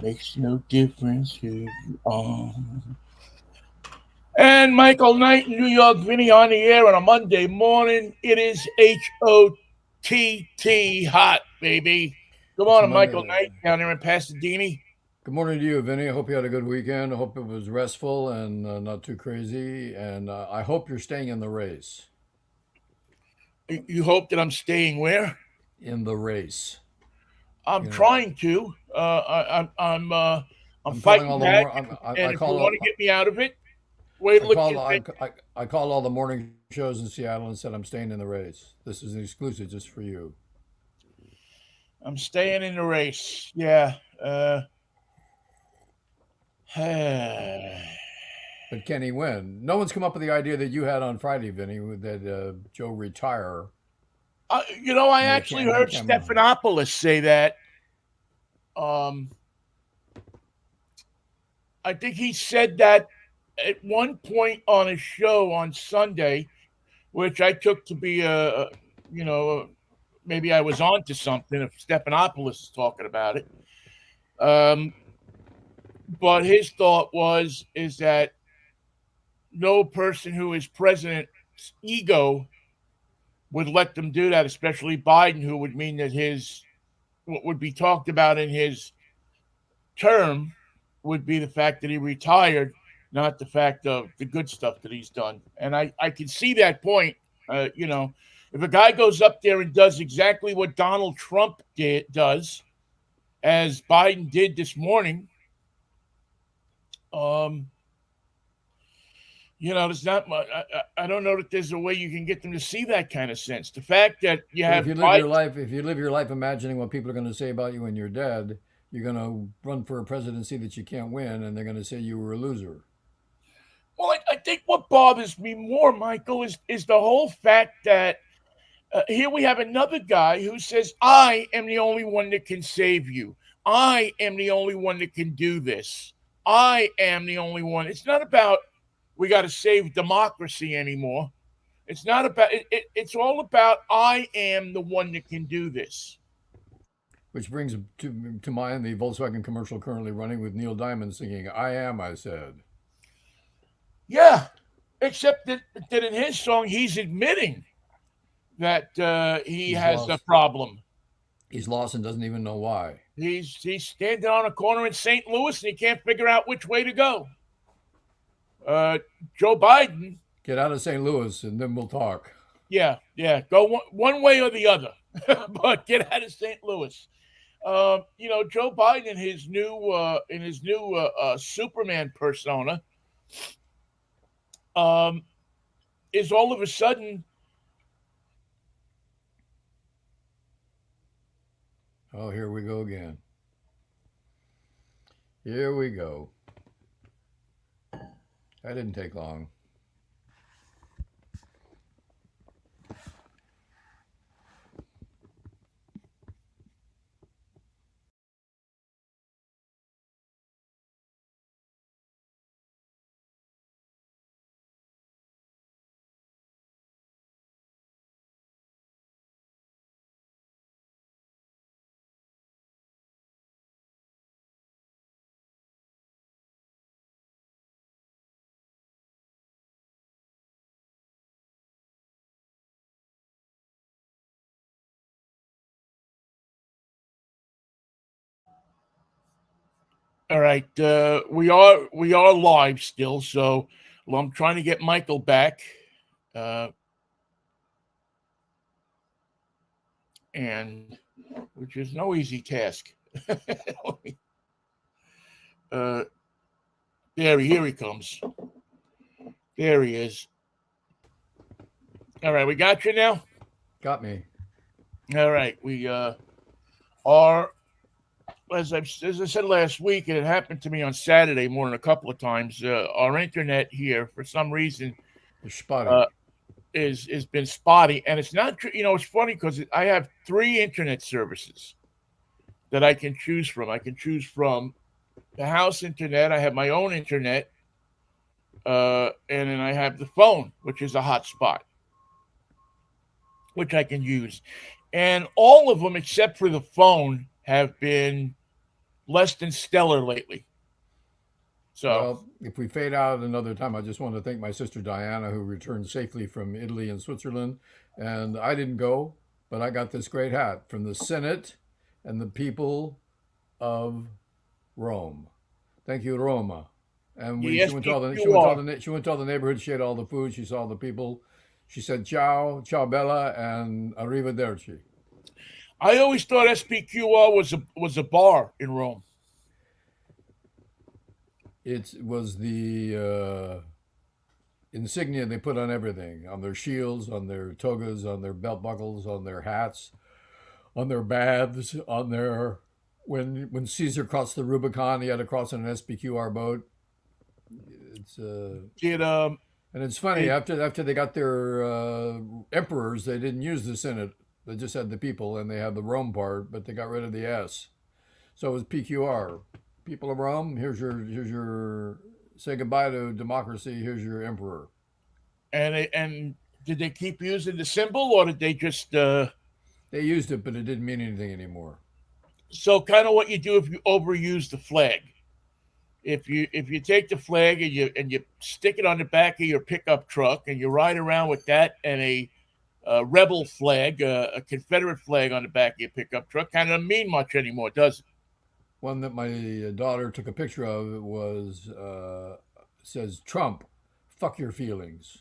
Makes no difference who you are. And Michael Knight in New York, Vinnie on the air on a Monday morning. It is HOTT hot, baby. Good It's a morning, Monday. Michael Knight down there in Pasadena. Good morning to you, Vinny. I hope you had a good weekend. I hope it was restful and not too crazy. And I hope you're staying in the race. You hope that I'm staying where? In the race. I'm You know, trying to. I'm I'm calling all fighting the back, more. and if you want to get me out of it, wait, I look, call I called all the morning shows in Seattle and said I'm staying in the race. This is an exclusive just for you. I'm staying in the race. Yeah. But can he win? No one's come up with the idea that you had on Friday, Vinny, that Joe retire I and actually heard Stephanopoulos say that. Um, I think he said that at one point on a show on Sunday, which I took to be you know, maybe I was on to something if Stephanopoulos is talking about it. Um, but his thought is that no person who is president's ego would let them do that, especially Biden, who would mean that his what would be talked about in his term would be the fact that he retired, not the fact of the good stuff that he's done. And I can see that point. If a guy goes up there and does exactly what Donald Trump does, as Biden did this morning, um, there's not much. I don't know that there's a way you can get them to see that kind of sense. The fact that you But have Biden. if you live your life imagining what people are going to say about you when you're dead, you're going to run for a presidency that you can't win, and they're going to say you were a loser. Well, I think what bothers me more, Michael, is the whole fact that here we have another guy who says, I am the only one that can save you. I am the only one that can do this. I am the only one. It's not about we got to save democracy anymore. It's not about it's all about I am the one that can do this. Which brings to mind the Volkswagen commercial currently running with Neil Diamond singing "I Am," I said. Yeah, except that in his song he's admitting that he He's has a lost. problem. He's lost and doesn't even know why. He's standing on a corner in St. Louis and he can't figure out which way to go. Uh, Joe Biden, Get out of St. Louis and then we'll talk. yeah, go one way or the other, but get out of St. Louis. Joe Biden in his new Superman persona, um, is all of a sudden. Oh, here we go again. Here we go. That didn't take long. All right, we are live still, so well, I'm trying to get Michael back, uh, and which is no easy task. uh, here he comes. There he is. All right, we got you now. Got me. All right, we are as I said last week, and it happened to me on Saturday morning a couple of times. Our internet here, for some reason, It's uh, spotty. is been spotty, and it's not. It's funny because I have three internet services that I can choose from. I can choose from the house internet. I have my own internet, and then I have the phone, which is a hotspot, which I can use. And all of them, except for the phone, have been less than stellar lately. So Well, if we fade out another time, I just want to thank my sister Diana, who returned safely from Italy and Switzerland. And I didn't go, but I got this great hat from the Senate and the people of Rome. Thank you, Roma. And the she went to all the she went to all SPQR. the she went to all the neighborhoods. She ate all the food. She saw the people. She said ciao, ciao bella, and arrivederci. I always thought SPQR was a bar in Rome. It was the insignia they put on everything, on their shields, on their togas, on their belt buckles, on their hats, on their baths, on their when Caesar crossed the Rubicon, he had to cross on an SPQR boat. It's Did and it's funny did after they got their emperors, they didn't use the Senate. They just had the people, and they had the Rome part, but they got rid of the S. So it was PQR. People of Rome, here's your say goodbye to democracy. Here's your emperor. and did they keep using the symbol, or did they just They used it, but it didn't mean anything anymore. so kind of what you do if you overuse the flag? If you take the flag and you stick it on the back of your pickup truck and you ride around with that and a rebel flag, a Confederate flag on the back of your pickup truck, kind of doesn't mean much anymore, does it? One that my daughter took a picture of was says Trump, fuck your feelings.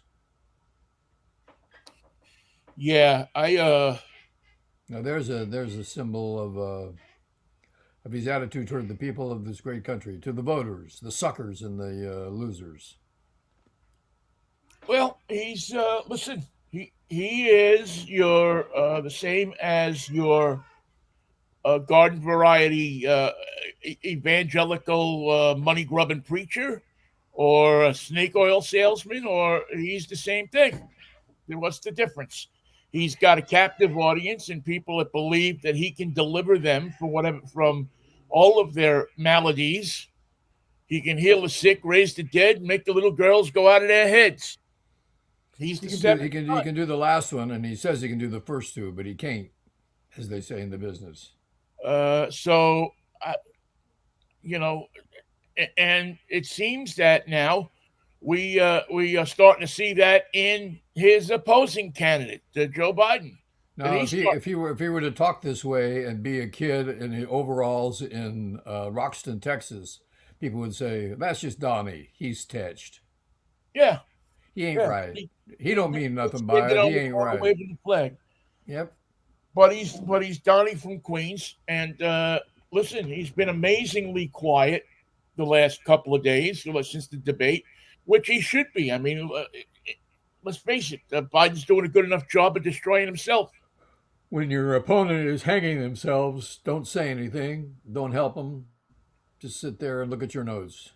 Yeah, I Now there's a symbol of his attitude toward the people of this great country, to the voters, the suckers and the losers. well, he's listen, he is your the same as your garden variety evangelical money grubbing preacher or a snake oil salesman, or he's the same thing. Then what's the difference? He's got a captive audience and people that believe that he can deliver them from all of their maladies. He can heal the sick, raise the dead, make the little girls go out of their heads. He's He the can do seventh he can he son. can do the last one, and he says he can do the first two, but he can't, as they say in the business. So, you know, and it seems that now we are starting to see that in his opposing candidate, Joe Biden, that Now, he's starting. if he were to talk this way and be a kid in the overalls in Roxton, Texas, people would say that's just Donnie. He's tetched. Yeah, He ain't yeah. right. He don't mean He's nothing by standing it. on He the ain't corner right. waving the flag. Yep. But he's Donnie from Queens, and listen, he's been amazingly quiet the last couple of days since the debate, which he should be. I mean, let's face it, Biden's doing a good enough job of destroying himself. When your opponent is hanging themselves, don't say anything. Don't help them. Just sit there and look at your nose.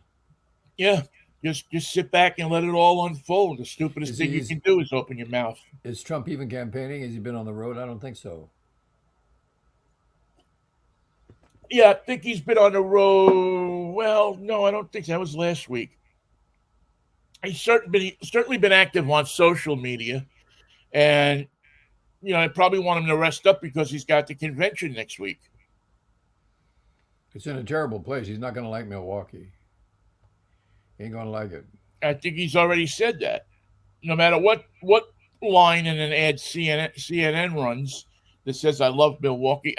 Yeah, just sit back and let it all unfold. The stupidest Is thing he you is can do is open your mouth. is Trump even campaigning? Has he been on the road? I don't think so. Yeah, I think he's been on the road. Well, no, I don't think so. That was last week. He's certainly been active on social media, and I probably want him to rest up because he's got the convention next week. It's in a terrible place. He's not going to like Milwaukee. He ain't going to like it. I think he's already said that. No matter what line in an ad CNN runs that says "I love Milwaukee,"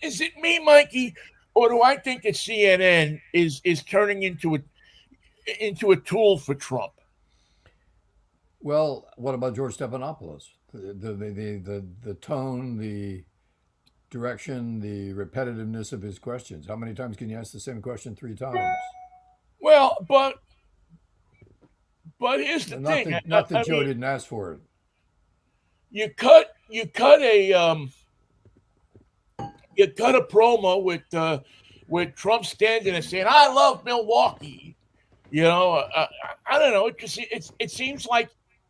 is it me, Mikey, or do I think that CNN is turning into a tool for Trump? Well, what about George Stephanopoulos? The tone, the direction, the repetitiveness of his questions. How many times can you ask the same question three times? Well, but here's the Not thing. that not that I Joe mean, didn't ask for it. you cut a promo with Trump standing and saying, "I love Milwaukee." I don't know. It seems like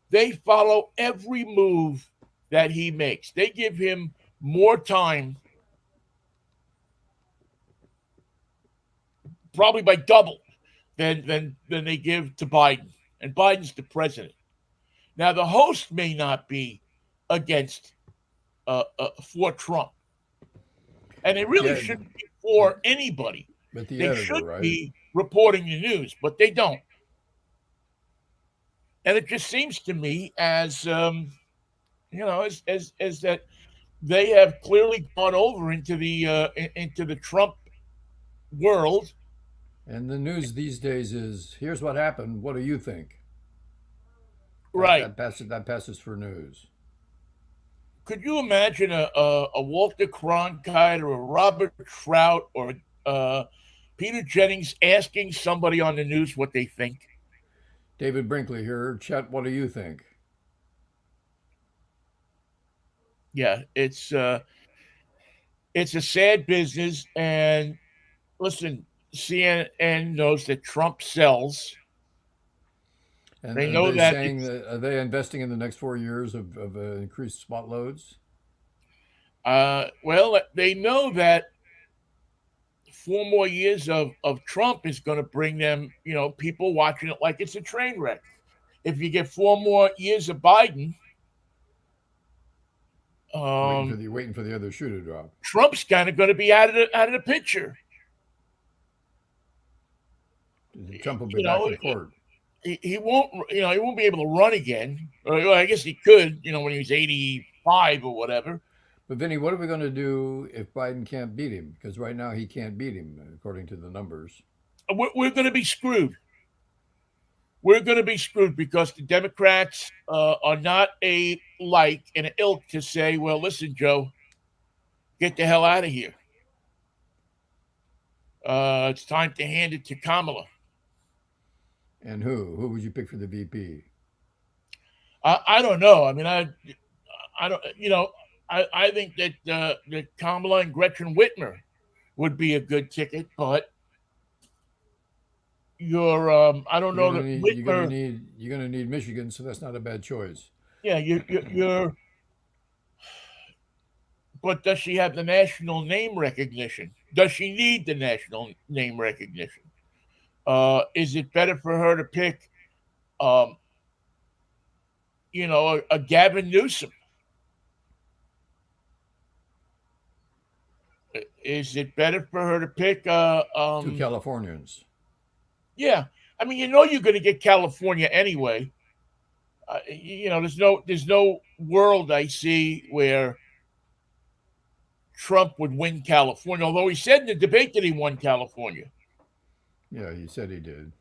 they follow every move that he makes. They give him more time, probably by double, than they give to Biden. And Biden's the president. Now, the host may not be against for Trump, and it really Yeah, shouldn't be but for anybody. the They editor, should right? be reporting the news, but they don't. And it just seems to me as as that they have clearly gone over into the Trump world. And the news these days is here's what happened. What do you think? Right. That passes for news. Could you imagine a Walter Cronkite or a Robert Trout or uh, Peter Jennings asking somebody on the news what they think? David Brinkley here. Chet, what do you think? Yeah, it's a sad business. And listen, CNN knows that Trump sells. And They are know they that saying it's that are they investing in the next 4 years of increased spot loads? well, they know that 4 more years of Trump is going to bring them, people watching it like it's a train wreck. If you get 4 more years of Biden, um, Waiting for the other shoe to drop. Trump's kind of going to be out of the picture. Trump will be You back know, in court. he won't. He won't be able to run again. Well, I guess he could. When he was 85 or whatever. But Vinny, what are we going to do if Biden can't beat him? Because right now he can't beat him according to the numbers. We're going to be screwed. We're going to be screwed because the Democrats are not a like and an ilk to say, well, listen, Joe, get the hell out of here. It's time to hand it to Kamala. And who? Who would you pick for the VP? I don't know. I mean, I don't. I think that Kamala and Gretchen Whitmer would be a good ticket, but I don't know that Whitmer. You're gonna need Michigan, so that's not a bad choice. Yeah, you're. But does she have the national name recognition? Does she need the national name recognition? Is it better for her to pick, um, a Gavin Newsom? Is it better for her to pick, Two Californians. yeah? I mean, you're going to get California anyway. There's no world I see where Trump would win California. Although he said in the debate that he won California. Yeah, he said he did.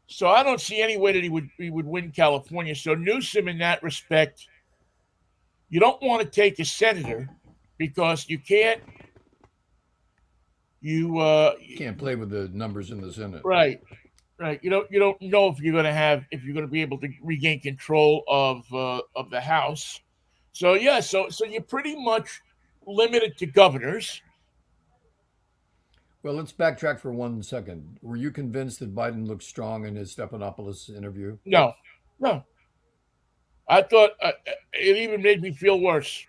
So I don't see any way that he would win California. So Newsom, in that respect, you don't want to take a senator because you can't. Can't play with the numbers in the Senate. Right, right. You don't know if you're going to be able to regain control of the House. So yeah, so you're pretty much limited to governors. Well, let's backtrack for 1 second. Were you convinced that Biden looked strong in his Stephanopoulos interview? No, no. I thought it even made me feel worse.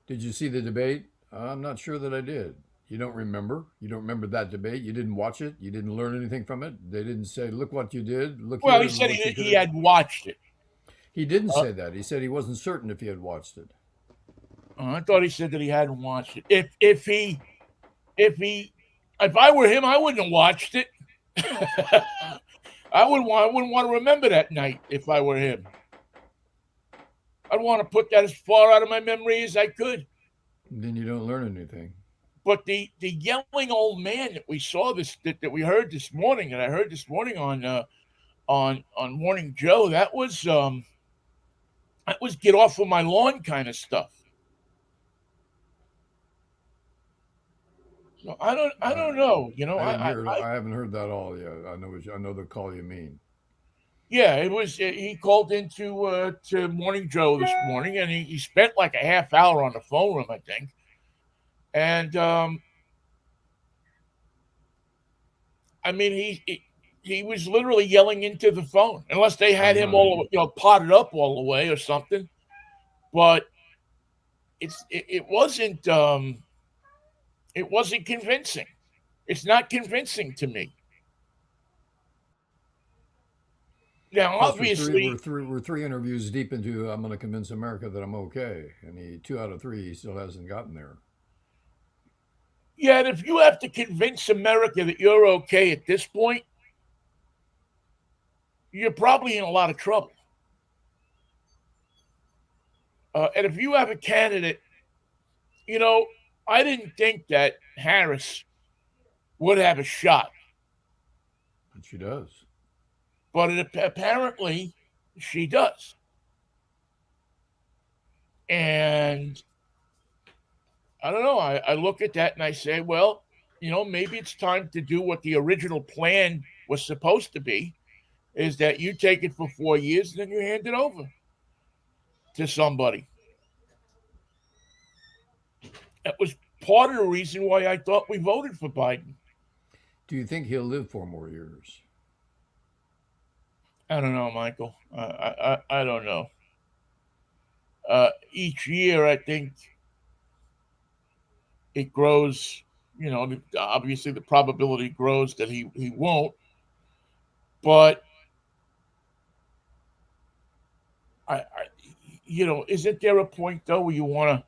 Did you see the debate? I'm not sure that I did. You don't remember? You don't remember that debate? You didn't watch it? You didn't learn anything from it? They didn't say, look what you did, look Well, here, he and said what he, you could he have. had watched it. He didn't Uh, say that. He said he wasn't certain if he had watched it. I thought he said that he hadn't watched it. If I were him, I wouldn't have watched it. I wouldn't want to remember that night if I were him. I'd want to put that as far out of my memory as I could. Then you don't learn anything. But the yelling old man that we saw that we heard this morning, that I heard this morning on Morning Joe, that was get off of my lawn kind of stuff. So I don't I, know. I didn't hear it. I haven't heard that all yet. I know the call you mean. Yeah, it was. He called into to Morning Joe this morning, and he spent like a half hour on the phone with him, I think. And I mean, he was literally yelling into the phone, unless they had I'm him not. all potted up all the way or something. But it wasn't convincing. It's not convincing to me. Now, Plus, obviously, we're three interviews deep into I'm going to convince America that I'm okay, and 2 out of 3 he still hasn't gotten there. Yet, if you have to convince America that you're okay at this point, you're probably in a lot of trouble. And if you have a candidate, you know, I didn't think that Harris would have a shot, And she does. but apparently she does. And I don't know. I look at that and I say, well, maybe it's time to do what the original plan was supposed to be, is that you take it for 4 years and then you hand it over to somebody. That was part of the reason why I thought we voted for Biden. Do you think he'll live 4 more years? I don't know, Michael. I don't know. Each year, I think it grows. Obviously the probability grows that he won't. But I isn't there a point though where you want to?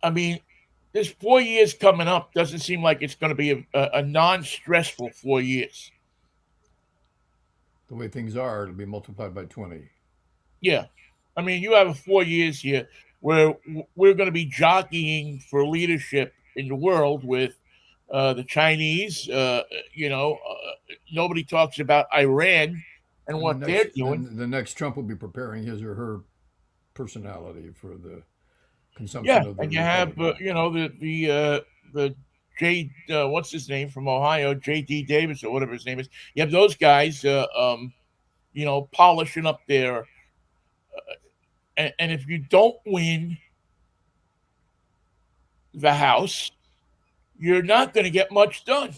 I mean, this 4 years coming up doesn't seem like it's going to be a non-stressful 4 years. The way things are, it'll be multiplied by 20. Yeah, I mean, you have 4 years here where we're going to be jockeying for leadership in the world with the Chinese. Nobody talks about Iran and And what they're doing. the next Trump will be preparing his or her personality for the Yeah, consumption of the and you have Republican. the J what's his name from Ohio, J.D. Davis or whatever his name is. You have those guys, polishing up there. And if you don't win the House, you're not going to get much done.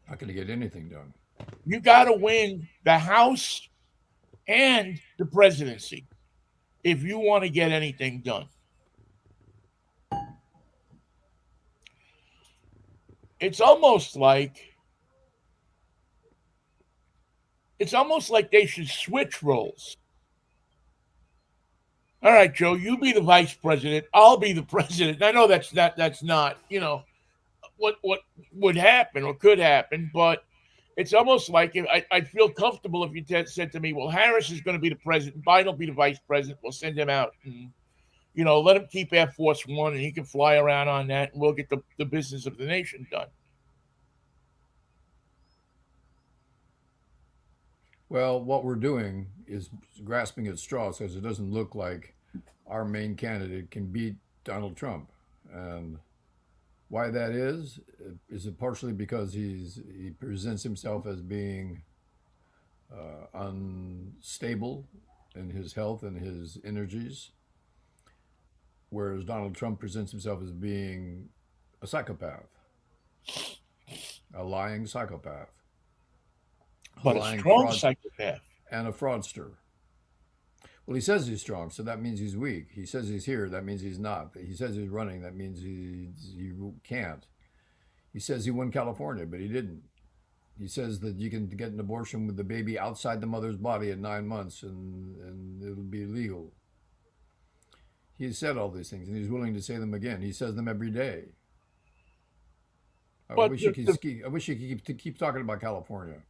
Not going to get anything done. You got to win the House and the presidency if you want to get anything done. It's almost like they should switch roles. All right, Joe, you be the vice president. I'll be the president. I know that's not what would happen or could happen, but it's almost like I'd feel comfortable if you said to me, "Well, Harris is going to be the president, Biden will be the vice president. We'll send him out, and let him keep Air Force One, and he can fly around on that, and we'll get the business of the nation done." Well, what we're doing is grasping at straws because it doesn't look like our main candidate can beat Donald Trump. And why that is it partially because he presents himself as being unstable in his health and his energies, whereas Donald Trump presents himself as being a psychopath, a lying psychopath, a But a lying strong fraud, psychopath. and a fraudster. Well, he says he's strong, so that means he's weak. He says he's here, that means he's not. He says he's running, that means he can't. He says he won California, but he didn't. He says that you can get an abortion with the baby outside the mother's body at 9 months and it'll be legal. He has said all these things and he's willing to say them again. He says them every day. I But wish he could. I wish he could keep talking about California.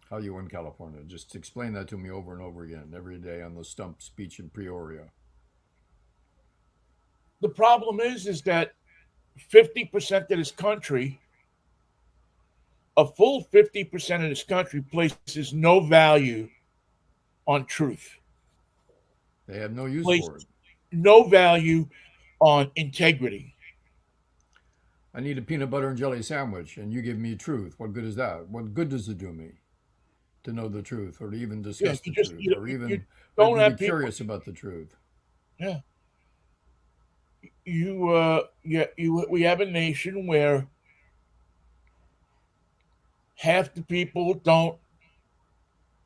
How you win California? Just explain that to me over and over again every day on the stump speech in Peoria. the problem is that 50% of this country, a full 50% of this country, places no value on truth, They have no use for it. places no value on integrity. I need a peanut butter and jelly sandwich, and you give me truth. What good is that? What good does it do me to know the truth, or to even Yeah, discuss you the just truth, you or don't even be have people. curious about the truth? Yeah, we have a nation where half the people don't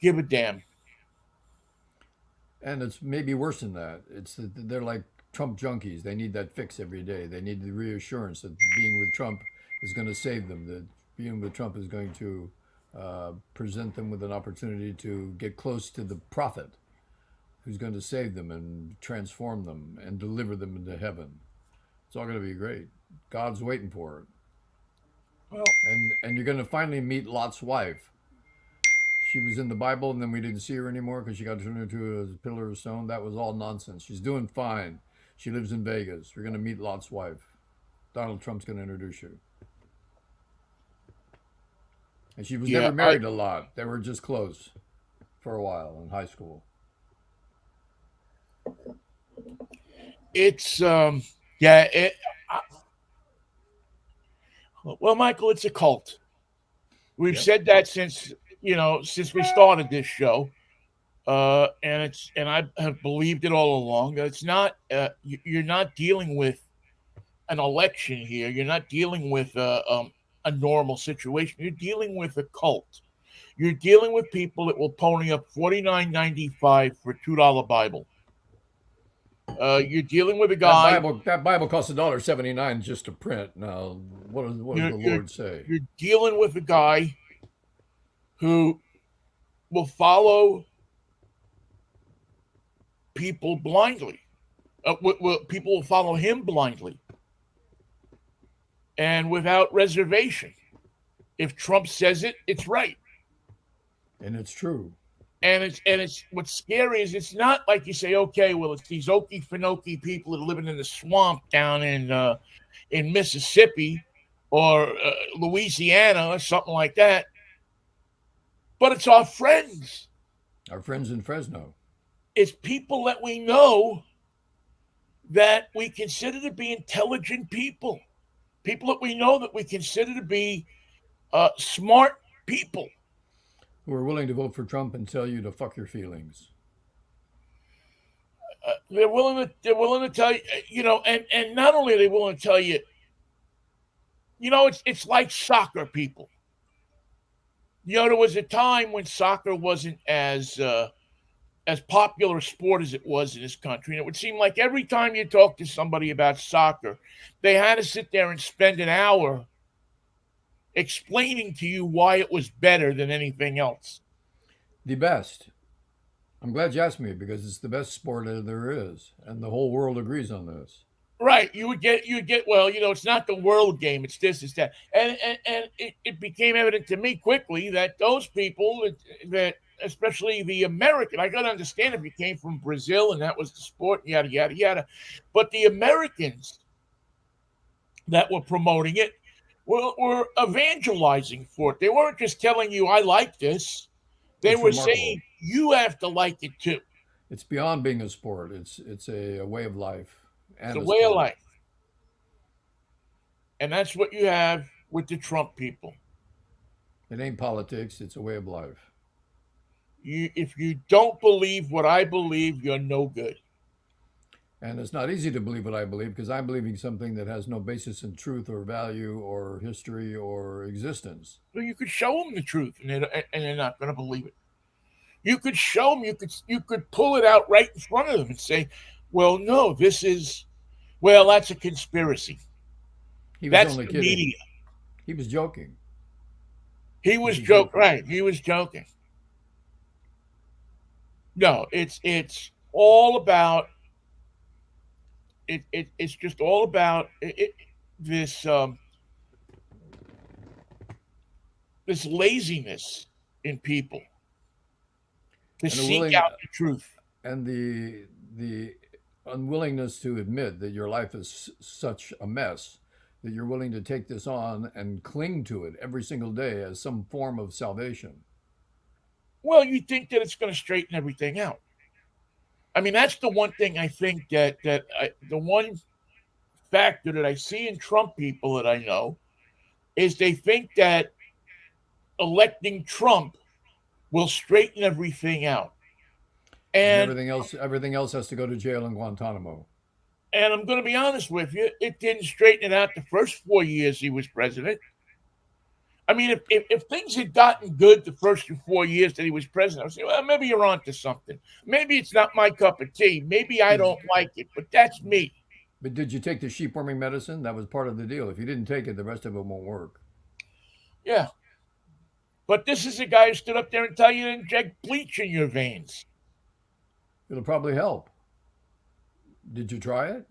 give a damn. And it's maybe worse than that. It's that they're like Trump junkies. They need that fix every day. They need the reassurance that being with Trump is going to save them. That being with Trump is going to present them with an opportunity to get close to the prophet who's going to save them and transform them and deliver them into heaven. It's all going to be great. God's waiting for it. Well, And you're going to finally meet Lot's wife. She was in the Bible, and then we didn't see her anymore because she got turned into a pillar of stone. That was all nonsense. She's doing fine. She lives in Vegas. You're going to meet Lot's wife. Donald Trump's going to introduce you. And she was yeah, never married to Lot. They were just close for a while in high school. it's yeah. Well, Michael, it's a cult. We've Yep. said that since we started this show, and I have believed it all along that it's not. You're not dealing with an election here. You're not dealing with a normal situation. You're dealing with a cult. You're dealing with people that will pony up $49.95 for a $2 Bible. You're dealing with a guy. That Bible costs $1.79 just to print. Now, what does You're the you're Lord say? you're dealing with a guy who will follow people blindly. People will follow him blindly and without reservation. If Trump says it, it's right. And it's true. And it's what's scary is it's not like you say, okay, well, it's these Okefenokee people that are living in the swamp down in Mississippi or Louisiana or something like that. But it's our friends. Our friends in Fresno. It's people that we know that we consider to be intelligent people. People that we know that we consider to be smart people. Who are willing to vote for Trump and tell you to fuck your feelings. They're willing to tell you, and not only are they willing to tell you, it's like soccer people. There was a time when soccer wasn't as popular a sport as it was in this country, and it would seem like every time you talk to somebody about soccer, they had to sit there and spend an hour explaining to you why it was better than anything else. The best. I'm glad you asked me because it's the best sport there is, and the whole world agrees on this. Right. You would get well, it's not the world game, it's this, it's that. And it became evident to me quickly that those people that especially the American, I gotta understand if you came from Brazil and that was the sport, yada yada yada. But the Americans that were promoting it were evangelizing for it. They weren't just telling you I like this. They It's were remarkable. saying you have to like it too. It's beyond being a sport. It's a way of life It's and a a way of sport. life. And that's what you have with the Trump people. It ain't politics. It's a way of life. If you don't believe what I believe, you're no good. And it's not easy to believe what I believe because I'm believing something that has no basis in truth or value or history or existence. So you could show them the truth, and they're not going to believe it. You could show them. You could pull it out right in front of them and say, "Well, no, that's a conspiracy. He was That's only the kidding. media." He was joking. He He was was joking. joking. Right? He was joking. No, it's all about it's just all about this this laziness in people to And a seek willing out the truth. and the unwillingness to admit that your life is such a mess that you're willing to take this on and cling to it every single day as some form of salvation. Well, you think that it's going to straighten everything out. I mean, that's the one thing I think the one factor that I see in Trump people that I know is they think that electing Trump will straighten everything out. And And everything else has to go to jail in Guantanamo. and I'm going to be honest with you, it didn't straighten it out the first 4 years he was president. I mean, if things had gotten good the first 4 years that he was president, I would say, well, maybe you're onto something. Maybe it's not my cup of tea. Maybe I Did don't like it, but that's me. but did you take the sheep warming medicine? That was part of the deal. If you didn't take it, the rest of it won't work. Yeah. But this is a guy who stood up there and tell you to inject bleach in your veins. It'll probably help. Did you try it?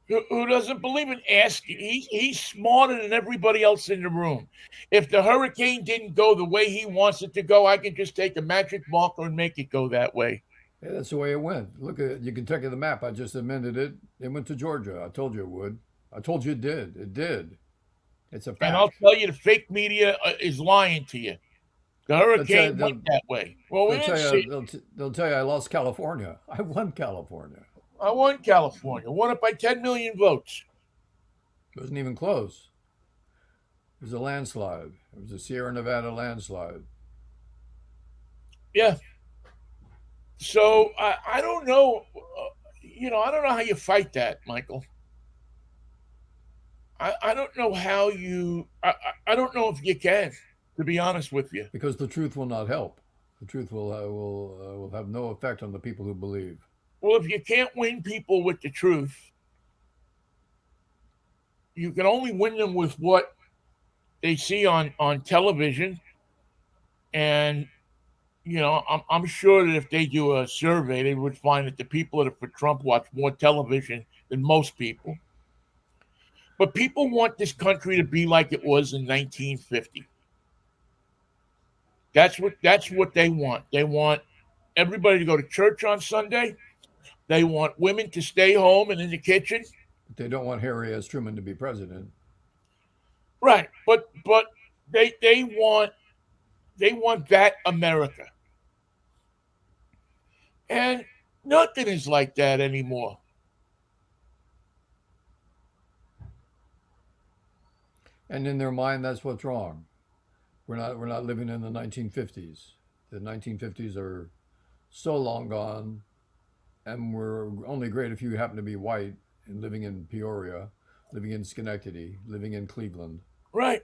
Who doesn't believe in asking? He's smarter than everybody else in the room. If the hurricane didn't go the way he wants it to go, I can just take a magic marker and make it go that way. Yeah, that's the way it went. Look at you can check at the map. I just amended it. It went to Georgia. I told you it would. I told you it did. It did. It's a And I'll fact. tell you, the fake media is lying to you. The They'll tell hurricane you, went that way. Well, we they'll didn't tell see you it. they'll tell you I lost California. I won California. I won California. Won it by 10 million votes. It wasn't even close. It was a landslide. It was a Sierra Nevada landslide. Yeah. So I don't know. I don't know how you fight that, Michael. I don't know how you. I don't know if you can, to be honest with you. Because the truth will not help. The truth will have no effect on the people who believe. Well, if you can't win people with the truth, you can only win them with what they see on television. And I'm sure that if they do a survey, they would find that the people that are for Trump watch more television than most people. But people want this country to be like it was in 1950. That's what they want. They want everybody to go to church on Sunday. They want women to stay home and in the kitchen. But they don't want Harry S. Truman to be president. Right. But they want that America. And nothing is like that anymore. And in their mind, that's what's wrong. We're not living in the 1950s. The 1950s are so long gone, and we're only great if you happen to be white and living in Peoria, living in Schenectady, living in Cleveland. Right.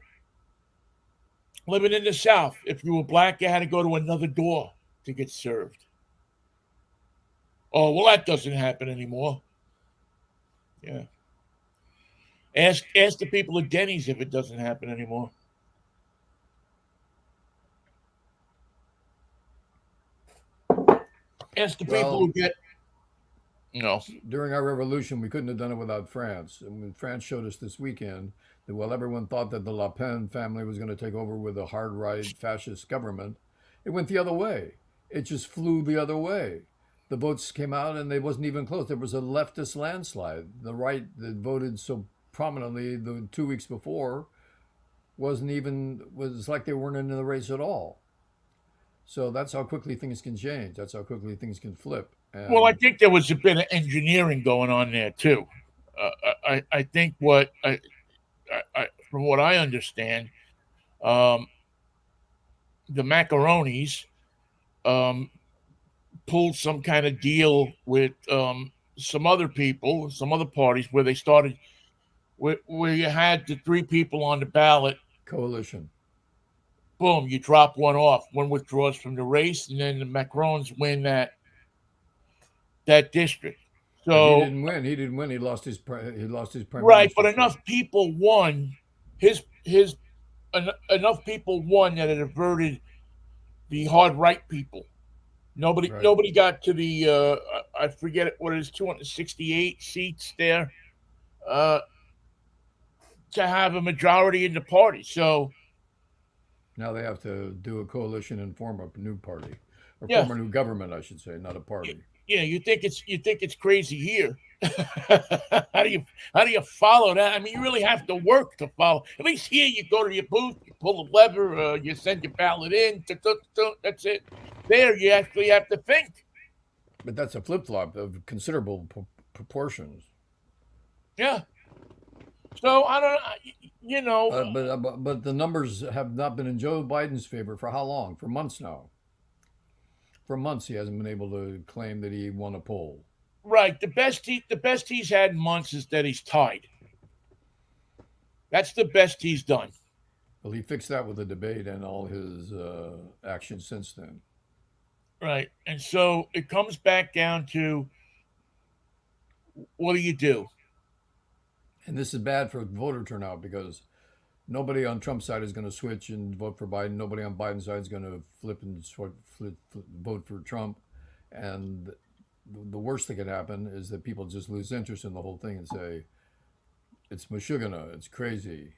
Living in the South, if you were black, you had to go to another door to get served. Oh, well, that doesn't happen anymore. Yeah. Ask the people at Denny's if it doesn't happen anymore. Ask the people Well, who get, you know, during our revolution, we couldn't have done it without France. And when France showed us this weekend that while everyone thought that the Le Pen family was going to take over with a hard right fascist government, it went the other way. It just flew the other way. The votes came out and they wasn't even close. There was a leftist landslide. The right that voted so prominently the 2 weeks before was like they weren't in the race at all. So that's how quickly things can change. That's how quickly things can flip. well, I And think there was a bit of engineering going on there too. I think from what I understand, um, the macaronis um, pulled some kind of deal with some other people, some other parties, where they started where you had the three people on the ballot. coalition. Boom, you drop one off, one withdraws from the race, and then the Macrons win that district. But he So didn't win. He didn't win. He lost his prime right, but ministership. enough people won. His enough people won that it averted the hard right people. Nobody Right. nobody got to the I forget what it is, 268 seats there uh, to have a majority in the party. So Now they have to do a coalition and form a new party, or yeah, form a new government, I should say, not a party. you think it's crazy here. how do you follow that? I mean, you really have to work to follow. At least here, you go to your booth, you pull a lever, you send your ballot in. That's it. There, you actually have to think. But that's a flip flop of considerable proportions. Yeah. So I don't. You know. But the numbers have not been in Joe Biden's favor for how long? For months now. For months, he hasn't been able to claim that he won a poll. Right. The best he's had in months is that he's tied. That's the best he's done. Well, he fixed that with the debate and all his actions since then. Right. And so it comes back down to what do you do? And this is bad for voter turnout because nobody on Trump's side is going to switch and vote for Biden. Nobody on Biden's side is going to flip and vote for Trump. And the worst that can happen is that people just lose interest in the whole thing and say it's mashugana, it's crazy,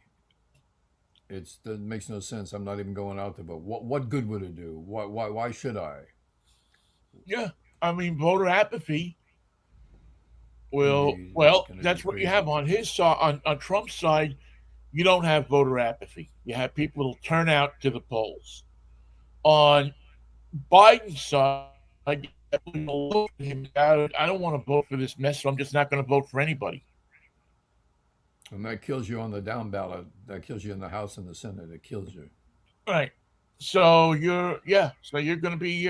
it makes no sense. I'm not even going out to vote. What good would it do? Why should I? Yeah, I mean, voter apathy will. It's Well, going to be that's what you have crazy. on his side. On Trump's side, you don't have voter apathy. You have people who'll turn out to the polls. On Biden's side, you have people who look at him. I don't want to vote for this mess, so I'm just not going to vote for anybody. And that kills you on the down ballot. That kills you in the House and the Senate. It kills you. Right. So you're going to be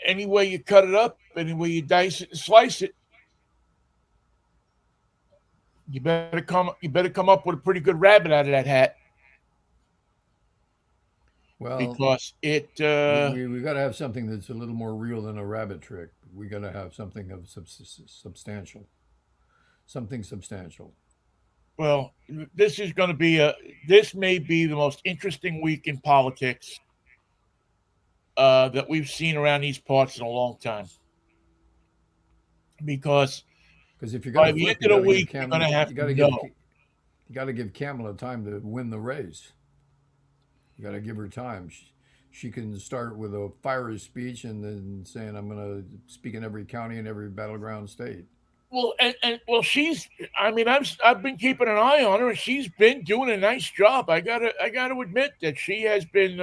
any way you cut it up, any way you dice it and slice it. You better come up with a pretty good rabbit out of that hat Well, because it. we got to have something that's a little more real than a rabbit trick. We got to have something of substantial, something substantial. Well, this is going to be a. This may be the most interesting week in politics that we've seen around these parts in a long time. Because Because if you're going by to the end flip, you of the got to give week, you're going Kamala, to have you to got to give, know. you got to give Kamala time to win the race. You got to give her time. She can start with a fiery speech and then saying, "I'm going to speak in every county and every battleground state." Well, and well, she's. I mean, I've been keeping an eye on her, and she's been doing a nice job. I gotta admit that she has been.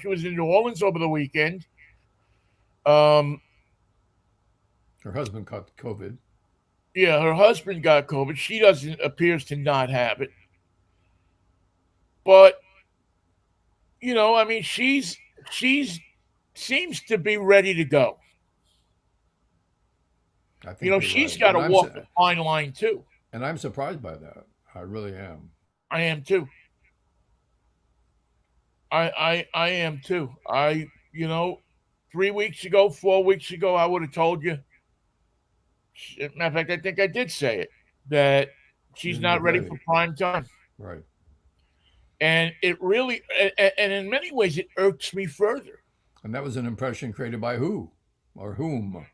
She was in New Orleans over the weekend. Um, Her husband caught COVID. yeah, her husband got COVID. She doesn't appears to not have it, but I mean, she's seems to be ready to go. I think you're She's right, got to walk a fine line too. and I'm surprised by that. I really am. I am too. I am too. 3 weeks ago, 4 weeks ago, I would have told you. Matter of fact, I think I did say it that She she's didn't not look ready for ready. prime time, Right. and it really, and in many ways, it irks me further. And that was an impression created by who or whom?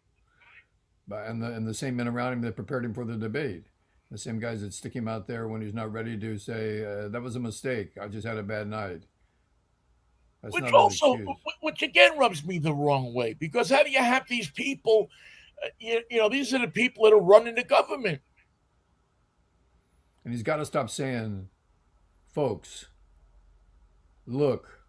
And the same men around him that prepared him for the debate. The same guys that stick him out there when he's not ready to say, that was a mistake. I just had a bad night. That's Which not an also, excuse. which again rubs me the wrong way because how do you have these people? These are the people that are running the government. And he's got to stop saying, folks, look,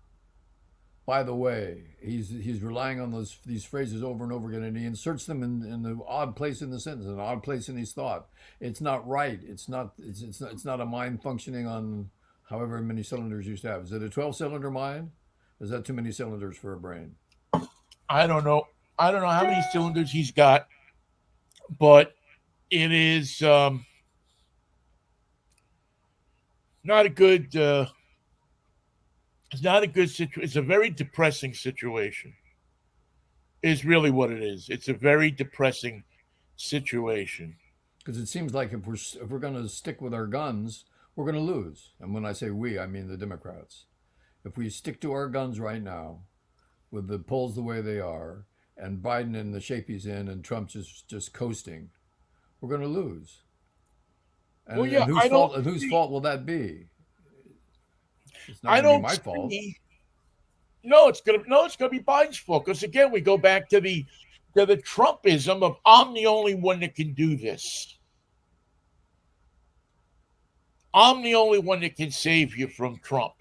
by the way, he's relying on these phrases over and over again, and he inserts them in the odd place in the sentence, an odd place in his thought. It's not right. It's not a mind functioning on however many cylinders you used to have. Is it a 12-cylinder mind? Is that too many cylinders for a brain? I don't know. I don't know how many cylinders he's got, but it is not a good. It's not a good situation. It's a very depressing situation. Is really what it is. It's a very depressing situation. Because it seems like if we're going to stick with our guns, we're going to lose. And when I say we, I mean the Democrats. If we stick to our guns right now, with the polls the way they are, and Biden in the shape he's in, and Trump just coasting, we're going to lose. Well, And yeah, whose fault? And whose fault will that be? It's not I going to be don't my fault. see. No, it's gonna be Biden's fault because again we go back to the Trumpism of I'm the only one that can do this. I'm the only one that can save you from Trump.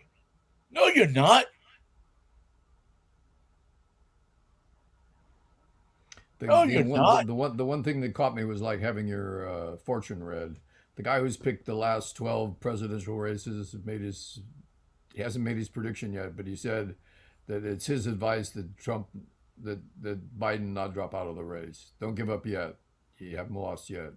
No, you're not. The No, the you're one not. the one thing that caught me was like having your fortune read. The guy who's picked the last 12 presidential races he hasn't made his prediction yet, but he said that it's his advice that that Biden not drop out of the race. Don't give up yet. You haven't lost yet.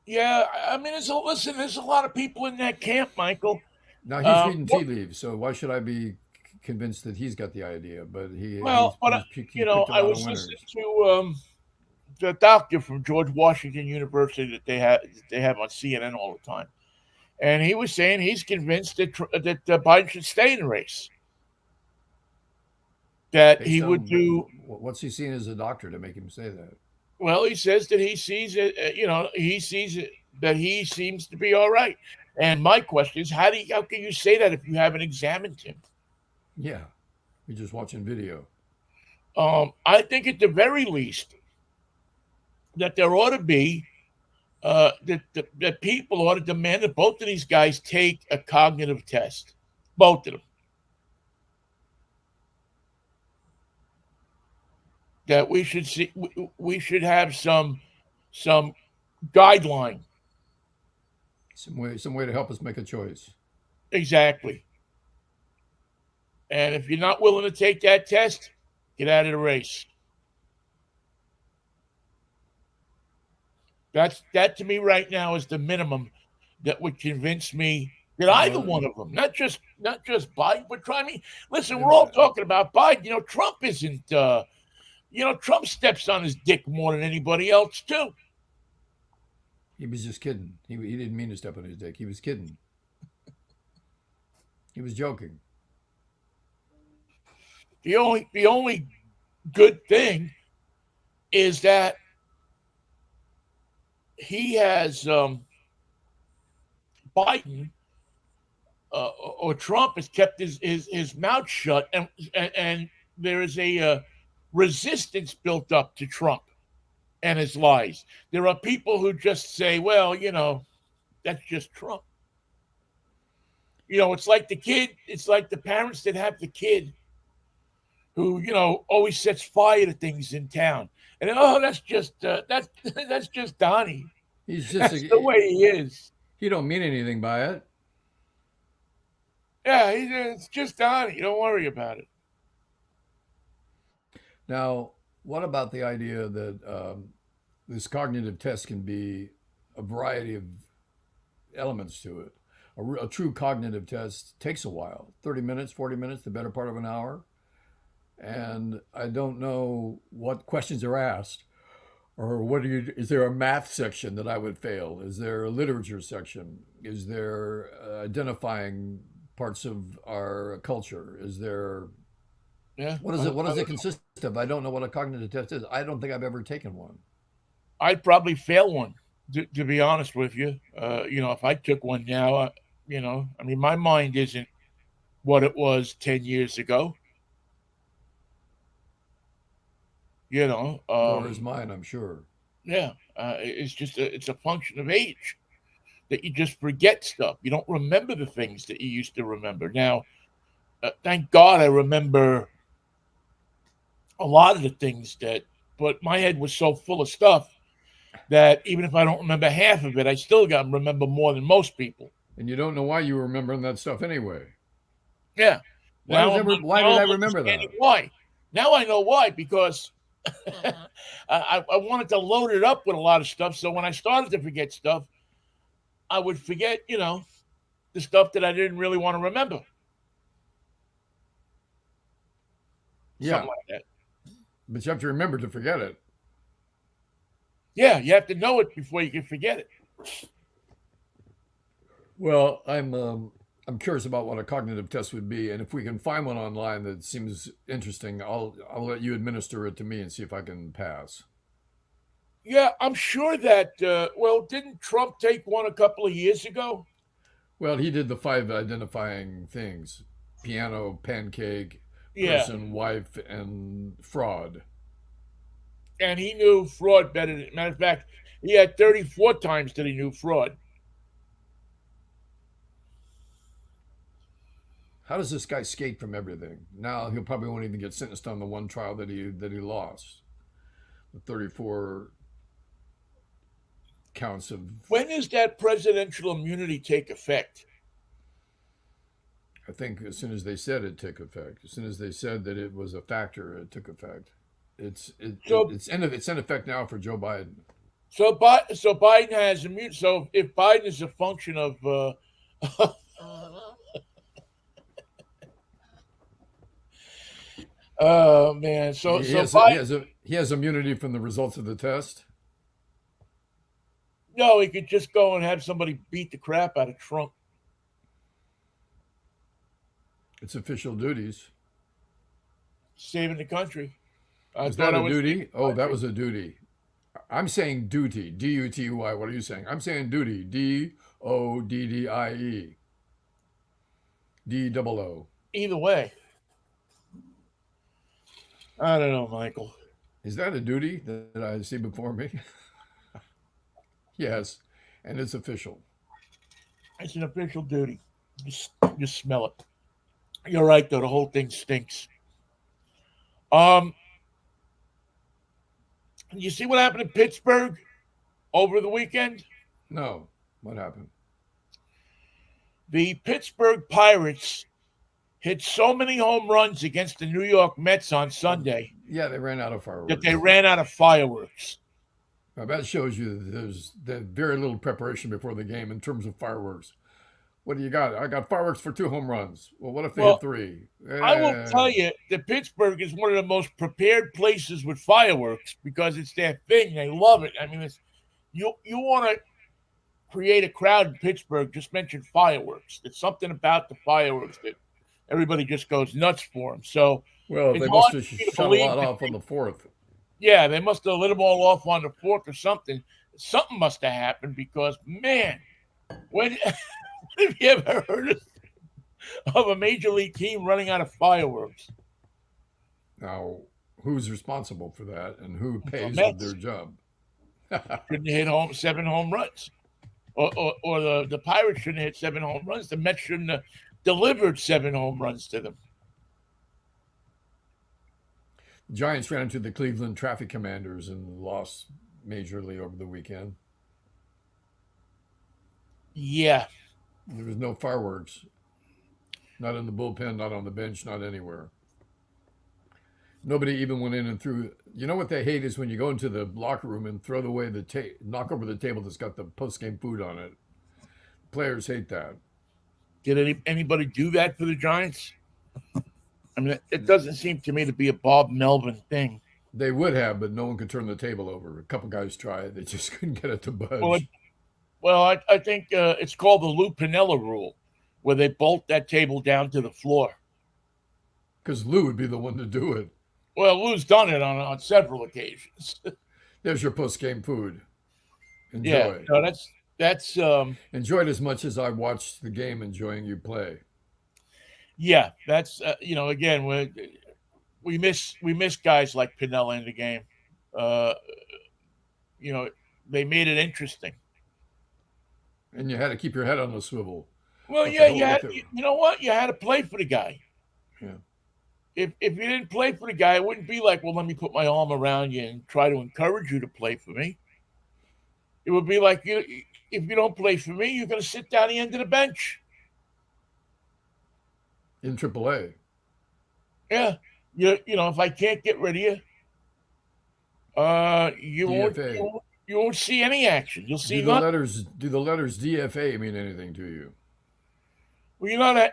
Yeah, I mean, there's a lot of people in that camp, Michael. Now he's reading tea What? leaves, so why should I be convinced that he's got the idea? But Well, but he's picked a I lot of was listening winners. to the doctor from George Washington University that they have on CNN all the time, and he was saying he's convinced that Biden should stay in the race. that he Based would on do. what's he seen as a doctor to make him say that? Well, he says that he sees it. He sees it that he seems to be all right. And my question is, how can you say that if you haven't examined him? Yeah, you're just watching video. I think at the very least that there ought to be that people ought to demand that both of these guys take a cognitive test, both of them. That we should see, we should have some guideline. Some way to help us make a choice. Exactly. And if you're not willing to take that test, get out of the race. That to me right now is the minimum that would convince me that either Well, one of them, not just Biden, but try me. Listen, we're all uh, talking about Biden. Trump isn't. Trump steps on his dick more than anybody else too. he was just kidding. He didn't mean to step on his dick. He was kidding. He was joking. The only good thing is that he has Biden or Trump has kept his mouth shut, and there is a resistance built up to Trump and his lies. There are people who just say, "Well, that's just Trump." It's like the kid. It's like the parents that have the kid who always sets fire to things in town, and that's just Donnie. He's just That's the way he is. he don't mean anything by it. Yeah, it's just Donnie. Don't worry about it. Now, what about the idea that this cognitive test can be a variety of elements to it? A true cognitive test takes a while 30 minutes, 40 minutes, the better part of an hour. And I don't know what questions are asked. Or is there a math section that I would fail? Is there a literature section? Is there identifying parts of our culture? Is there Yeah, what does it consist of? I don't know what a cognitive test is. I don't think I've ever taken one. I'd probably fail one. To be honest with you, if I took one now, I mean, my mind isn't what it was 10 years ago. You know, Nor is mine, I'm sure. yeah, it's a function of age that you just forget stuff. You don't remember the things that you used to remember. Now, thank God I remember a lot of the things but my head was so full of stuff that even if I don't remember half of it, I still got to remember more than most people. And you don't know why you were remembering that stuff anyway. Yeah. Why Now did I I'm remember understanding that? why. Now I know why because I wanted to load it up with a lot of stuff. So when I started to forget stuff, I would forget, the stuff that I didn't really want to remember. Yeah, Something like that. but you have to remember to forget it. Yeah, you have to know it before you can forget it. Well, I'm curious about what a cognitive test would be, and if we can find one online that seems interesting, I'll let you administer it to me and see if I can pass. Yeah, I'm sure that. Well, didn't Trump take one a couple of years ago? Well, he did the five identifying things: piano, pancake, Yeah, person, wife, and fraud. and he knew fraud better. Matter of fact, he had 34 times that he knew fraud. How does this guy skate from everything? Now he'll probably won't even get sentenced on the one trial that he lost. The 34 counts of. When does that presidential immunity take effect? I think as soon as they said it took effect, as soon as they said that it was a factor, it took effect. So, It's in effect now for Joe Biden. so Biden has immunity. So if Biden is a function of, oh man, so Biden, He has immunity from the results of the test. no, he could just go and have somebody beat the crap out of Trump. It's official duties. saving the country. I Was thought that I a was saving duty? the Oh, that country. was a duty. I'm saying duty. D-U-T-Y. What are you saying? I'm saying duty. D-O-D-D-I-E. D-double-O. Either way, I don't know, Michael. Is that a duty that I see before me? Yes, and it's official. It's an official duty. Just, just smell it. You're right, though. The whole thing stinks. Um, you see what happened in Pittsburgh over the weekend? No. What happened? The Pittsburgh Pirates hit so many home runs against the New York Mets on Sunday Yeah, they ran out of that they fireworks. ran out of fireworks. Now, that shows you that there's very little preparation before the game in terms of fireworks. What do you got? I got fireworks for 2 home runs. Well, what if they hit Well, three? I will tell you that Pittsburgh is one of the most prepared places with fireworks because it's their thing. They love it. I mean, it's you want to create a crowd in Pittsburgh, just mention fireworks. There's something about the fireworks that everybody just goes nuts for them. So Well, it's they must hard have for me to shot a believe lot that, off on the fourth. yeah, they must have lit them all off on the fourth or something. Something must have happened because, man, when have you ever heard of a major league team running out of fireworks? Now, who's responsible for that and who The pays with their Mets job? shouldn't hit seven home runs. Or the Pirates shouldn't have hit seven home runs. The Mets shouldn't have delivered seven home runs to them. Giants ran into the Cleveland Traffic Commanders and lost majorly over the weekend. Yeah. There was no fireworks, not in the bullpen, not on the bench, not anywhere. Nobody even went in and threw. You know what they hate is when you go into the locker room and throw away knock over the table that's got the post game food on it. Players hate that. Did anybody do that for the Giants? I mean, it doesn't seem to me to be a Bob Melvin thing. They would have, but no one could turn the table over. A couple guys tried; they just couldn't get it to Well, budge. I think it's called the Lou Pinella rule, where they bolt that table down to the floor. Because Lou would be the one to do it. Well, Lou's done it on several occasions. There's your post game food. Yeah, Enjoy. no, that's Enjoy it as much as I watched the game enjoying you play. yeah, that's again we miss guys like Pinella in the game. Uh, you know, they made it interesting. And you had to keep your head on the swivel. Well, What the yeah, hell? What the. you know what? You had to play for the guy. Yeah. If you didn't play for the guy, it wouldn't be like, well, let me put my arm around you and try to encourage you to play for me. It would be like, if you don't play for me, you're going to sit down the end of the bench. In AAA. Yeah, if I can't get rid of you, you won't DFA. you won't see any action. You'll Do see the nothing. letters do the letters DFA mean anything to you? Well,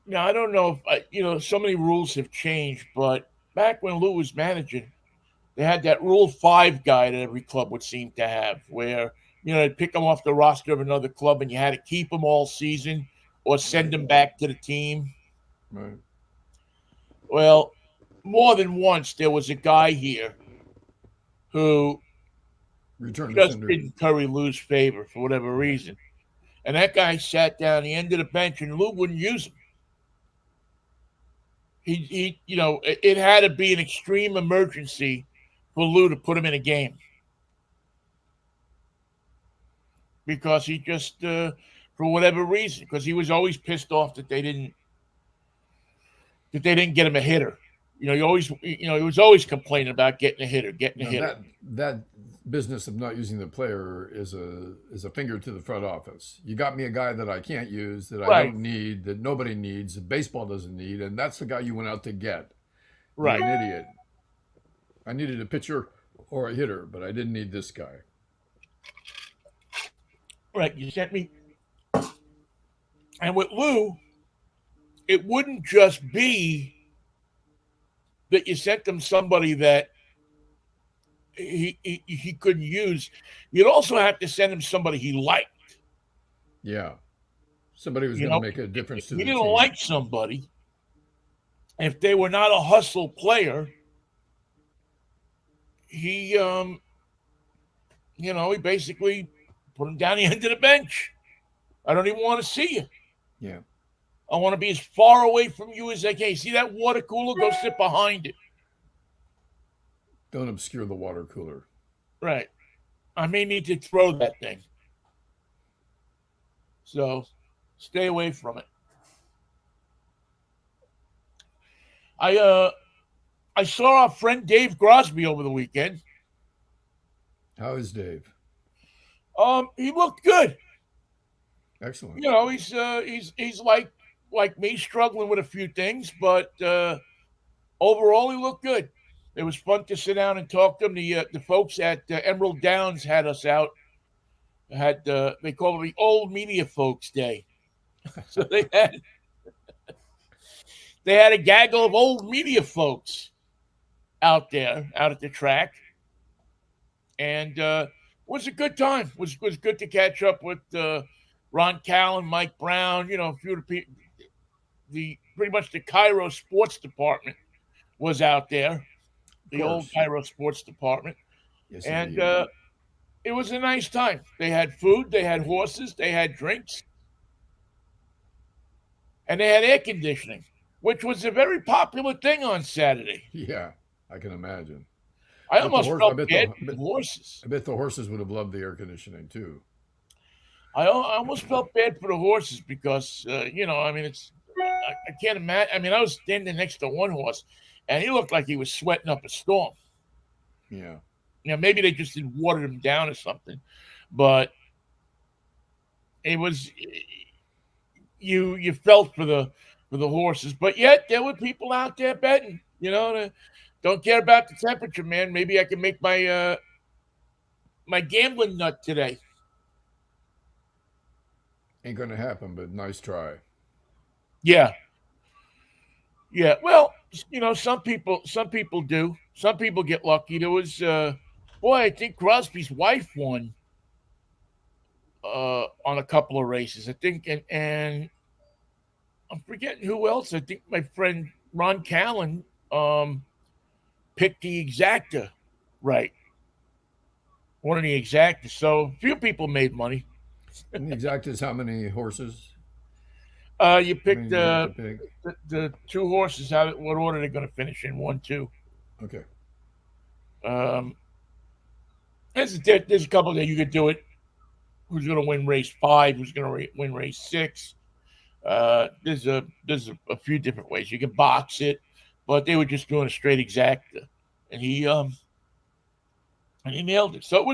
now I don't know if so many rules have changed, but back when Lou was managing, they had that Rule 5 guy that every club would seem to have, where they'd pick them off the roster of another club, and you had to keep them all season or send Right. them back to the team. Right. Well, more than once there was a guy here who Return to just sender. didn't curry Lou's favor for whatever reason, and that guy sat down the end of the bench, and Lou wouldn't use him. It had to be an extreme emergency for Lou to put him in a game because he just, for whatever reason, because he was always pissed off that they didn't get him a hitter. He was always complaining about getting a hitter, getting a Now hitter. that business of not using the player is a finger to the front office. You got me a guy that I can't use, that I Right, don't need, that nobody needs, that baseball doesn't need, and that's the guy you went out to get. You're right, an idiot. I needed a pitcher or a hitter, but I didn't need this guy. right. You sent me, and with Lou, it wouldn't just be that you sent him somebody that he couldn't use. You'd also have to send him somebody he liked. Yeah. Somebody who's You going to know, make a if difference to he the didn't team. like somebody, If they were not a hustle player, he he basically put him down the end of the bench. I don't even want to see you. Yeah. I want to be as far away from you as I can. See that water cooler? Go sit behind it. Don't obscure the water cooler. Right. I may need to throw that thing. So stay away from it. I uh I saw our friend Dave Grosby over the weekend. How is Dave? He looked good. Excellent. He's like me, struggling with a few things, but overall he looked good. It was fun to sit down and talk to him. The folks at Emerald Downs had us out. Had They call it the Old Media Folks Day. So they had a gaggle of old media folks out there, out at the track, and it was a good time. It was good to catch up with Ron Callen, Mike Brown. A few of the pretty much the Cairo sports department was out there, Of the old course. Cairo sports department, Yes, and indeed. it was a nice time. They had food, they had horses, they had drinks, and they had air conditioning, which was a very popular thing on Saturday. Yeah, I can imagine. I I bet the almost horse. I felt bet bad the. I for bet, the horses. I bet the horses would have loved the air conditioning too. I almost felt bad for the horses because I mean, I can't imagine. I mean, I was standing next to one horse, and he looked like he was sweating up a storm. Yeah. Maybe they just didn't water him down or something, but it was you felt for the horses. But yet there were people out there betting. Don't care about the temperature, man. Maybe I can make my gambling nut today. Ain't gonna happen, but nice try. Yeah, yeah. Well, some people do. Some people get lucky. There was boy, I think Crosby's wife won on a couple of races. I think, and I'm forgetting who else. I think my friend Ron Callen um, picked the exacta right, one of the exactas. So a few people made money. And the exact is how many horses? You How picked many do you have to pick? the two horses. What order they're going to finish in? One, two. Okay. Um, there's a couple that you could do it. Who's going to win race 5? Who's going to win race 6? There's a few different ways you can box it, but they were just doing a straight exacta, and he nailed it. So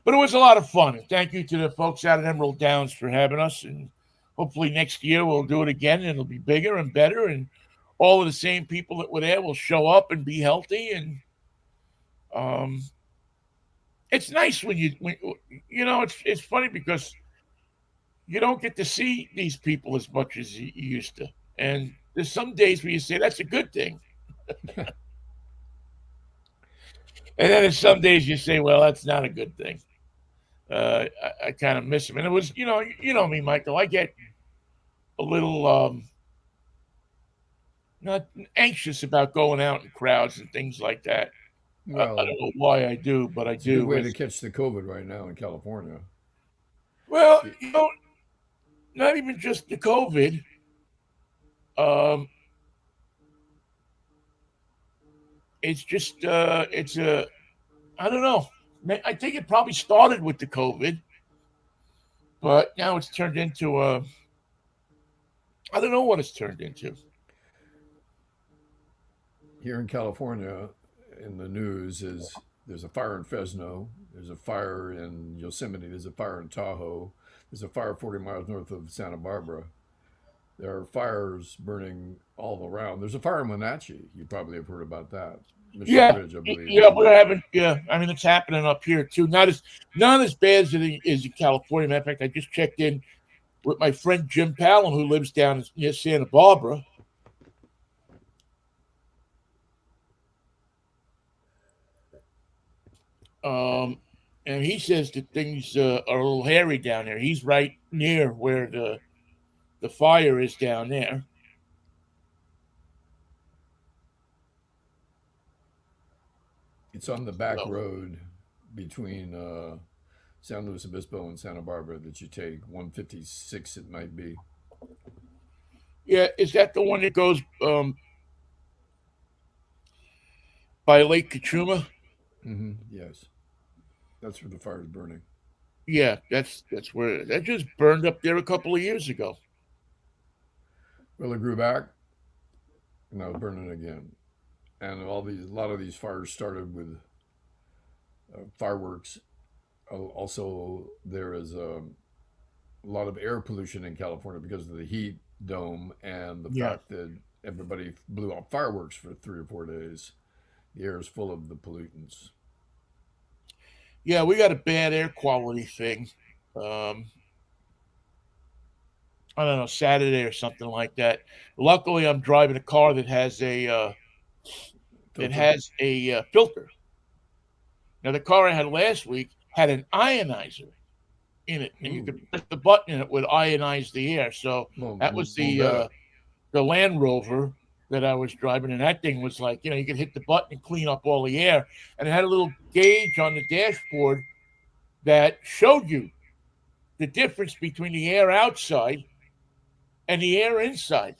but it was a lot of fun. And thank you to the folks out at Emerald Downs for having us, and hopefully next year we'll do it again, and it'll be bigger and better, and all of the same people that were there will show up and be healthy, and um, it's nice when it's funny because you don't get to see these people as much as you used to. And there's some days where you say that's a good thing. And then there's some days you say, well, that's not a good thing. I kind of miss them. And it was, you know me, Michael. I get a little not anxious about going out in crowds and things like that. I Well, don't know why I do, but I it's a good do. way to catch the COVID right now in California. Well, Y- not even just the COVID. Um, it's just it's a I don't know. I think it probably started with the COVID, but now it's turned into a. I don't know what it's turned into. Here in California, in the news is there's a fire in Fresno, there's a fire in Yosemite, there's a fire in Tahoe, there's a fire 40 miles north of Santa Barbara. There are fires burning all around. There's a fire in Wenatchee. You probably have heard about that. Mission Yeah, Ridge, I believe. yeah, we're having. Yeah, I mean it's happening up here too. Not as bad as it is in California. Matter of fact, I just checked in with my friend Jim Palin, who lives down near Santa Barbara. Um, and he says that things are a little hairy down there. He's right near where the fire is down there. It's on the back So road between San Luis Obispo and Santa Barbara that you take 156. It might be. yeah, is that the one that goes by Lake Kachuma? Yes, that's where the fire is burning. Yeah, that's where that just burned up there a couple of years ago. Well, it grew back, and now it's burning again. And a lot of these fires started with fireworks. Also, there is a lot of air pollution in California because of the heat dome and the Yeah. fact that everybody blew off fireworks for 3 or 4 days. The air is full of the pollutants. Yeah, we got a bad air quality thing. Um, I don't know, Saturday or something like that. Luckily, I'm driving a car that Filter. has a filter. Now, the car I had last week had an ionizer in it, and you Ooh, could press the button and it would ionize the air. So well, that was better. the Land Rover that I was driving, and that thing was like, you could hit the button and clean up all the air, and it had a little gauge on the dashboard that showed you the difference between the air outside and the air inside.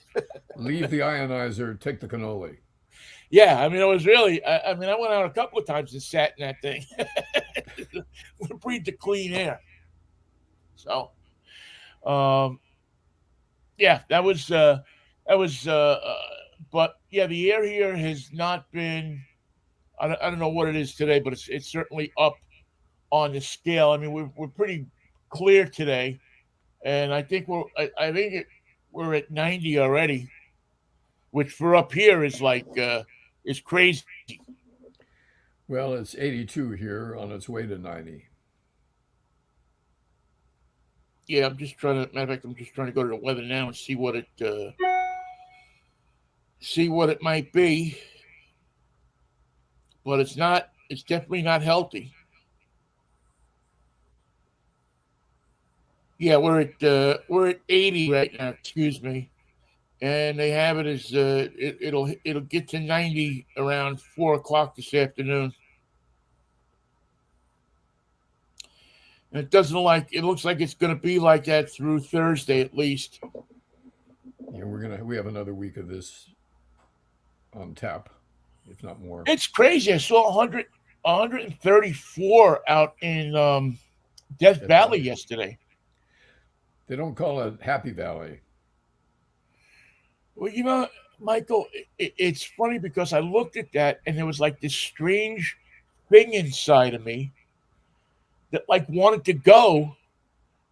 Leave the ionizer, take the cannoli. Yeah, I mean, it was really. I mean, I went out a couple of times and sat in that thing, breathed the clean air. So, um, yeah, that was. But yeah, the air here has not been. I don't know what it is today, but it's certainly up on the scale. I mean, we're pretty clear today, and I think I think we're at 90 already, which for up here is crazy. Well, it's 82 here on its way to 90. Yeah, I'm just trying to. Matter of fact, I'm just trying to go to the weather now and see what it might be. But it's not. It's definitely not healthy. Yeah, we're at 80 right now. Excuse me, and they have it as it'll get to 90 around 4 o'clock this afternoon. And it looks like it's going to be like that through Thursday at least. Yeah, we have another week of this on tap, if not more. It's crazy. I saw 134 out in Death Death Valley Valley. yesterday. They don't call it Happy Valley. Well, Michael, it's funny because I looked at that and there was like this strange thing inside of me that like wanted to go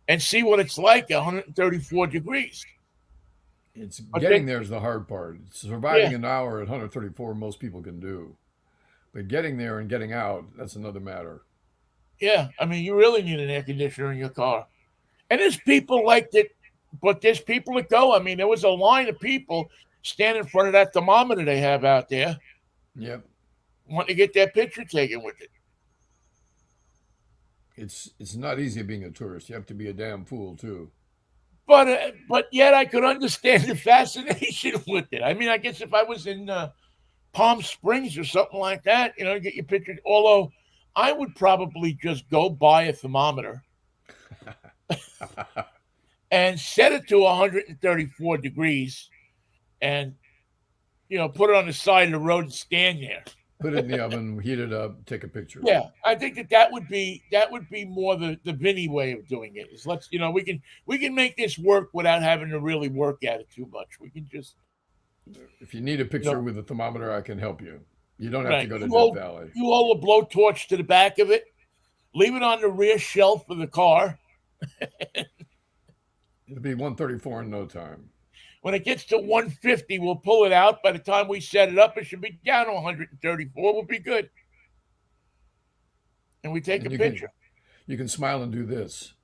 and see what it's like at 134 degrees. It's But getting then, there is the hard part. yeah, Surviving an hour at 134, most people can do. But getting there and getting out, that's another matter. yeah. I mean, you really need an air conditioner in your car. And there's people like that, but there's people that go. I mean, there was a line of people standing in front of that thermometer they have out there Yep. wanting to get that picture taken with it. It's not easy being a tourist. You have to be a damn fool too. But yet I could understand the fascination with it. I mean, I guess if I was in Palm Springs or something like that, get your picture. Although I would probably just go buy a thermometer and set it to 134 degrees and put it on the side of the road and stand there. Put it in the oven, heat it up, take a picture. Yeah, I think that would be more the Vinnie way of doing it. Is we can make this work without having to really work at it too much. We can just If you need a you know picture with a thermometer, I can help you. You don't have to right. go to You Death hold Valley. you hold a blowtorch to the back of it, leave it on the rear shelf of the car. It'll be 134 in no time. When it gets to 150, we'll pull it out. By the time we set it up, it should be down to 134. We'll be good, and we take a And picture. you can smile and do this.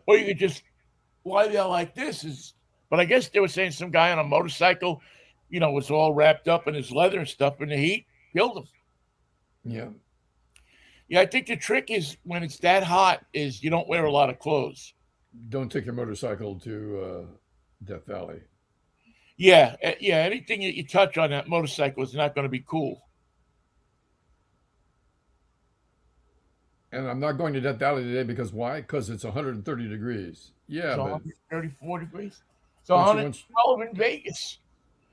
Or you could just lie there like this. But I guess they were saying some guy on a motorcycle, was all wrapped up in his leather and stuff in the heat, killed him. Yeah. Yeah, I think the trick is when it's that hot is you don't wear a lot of clothes. Don't take your motorcycle to Death Valley. Yeah, yeah. Anything that you touch on that motorcycle is not going to be cool. And I'm not going to Death Valley today because why? Because it's 130 degrees. It's Yeah, but 134 degrees. It's don't you want 112 in Vegas.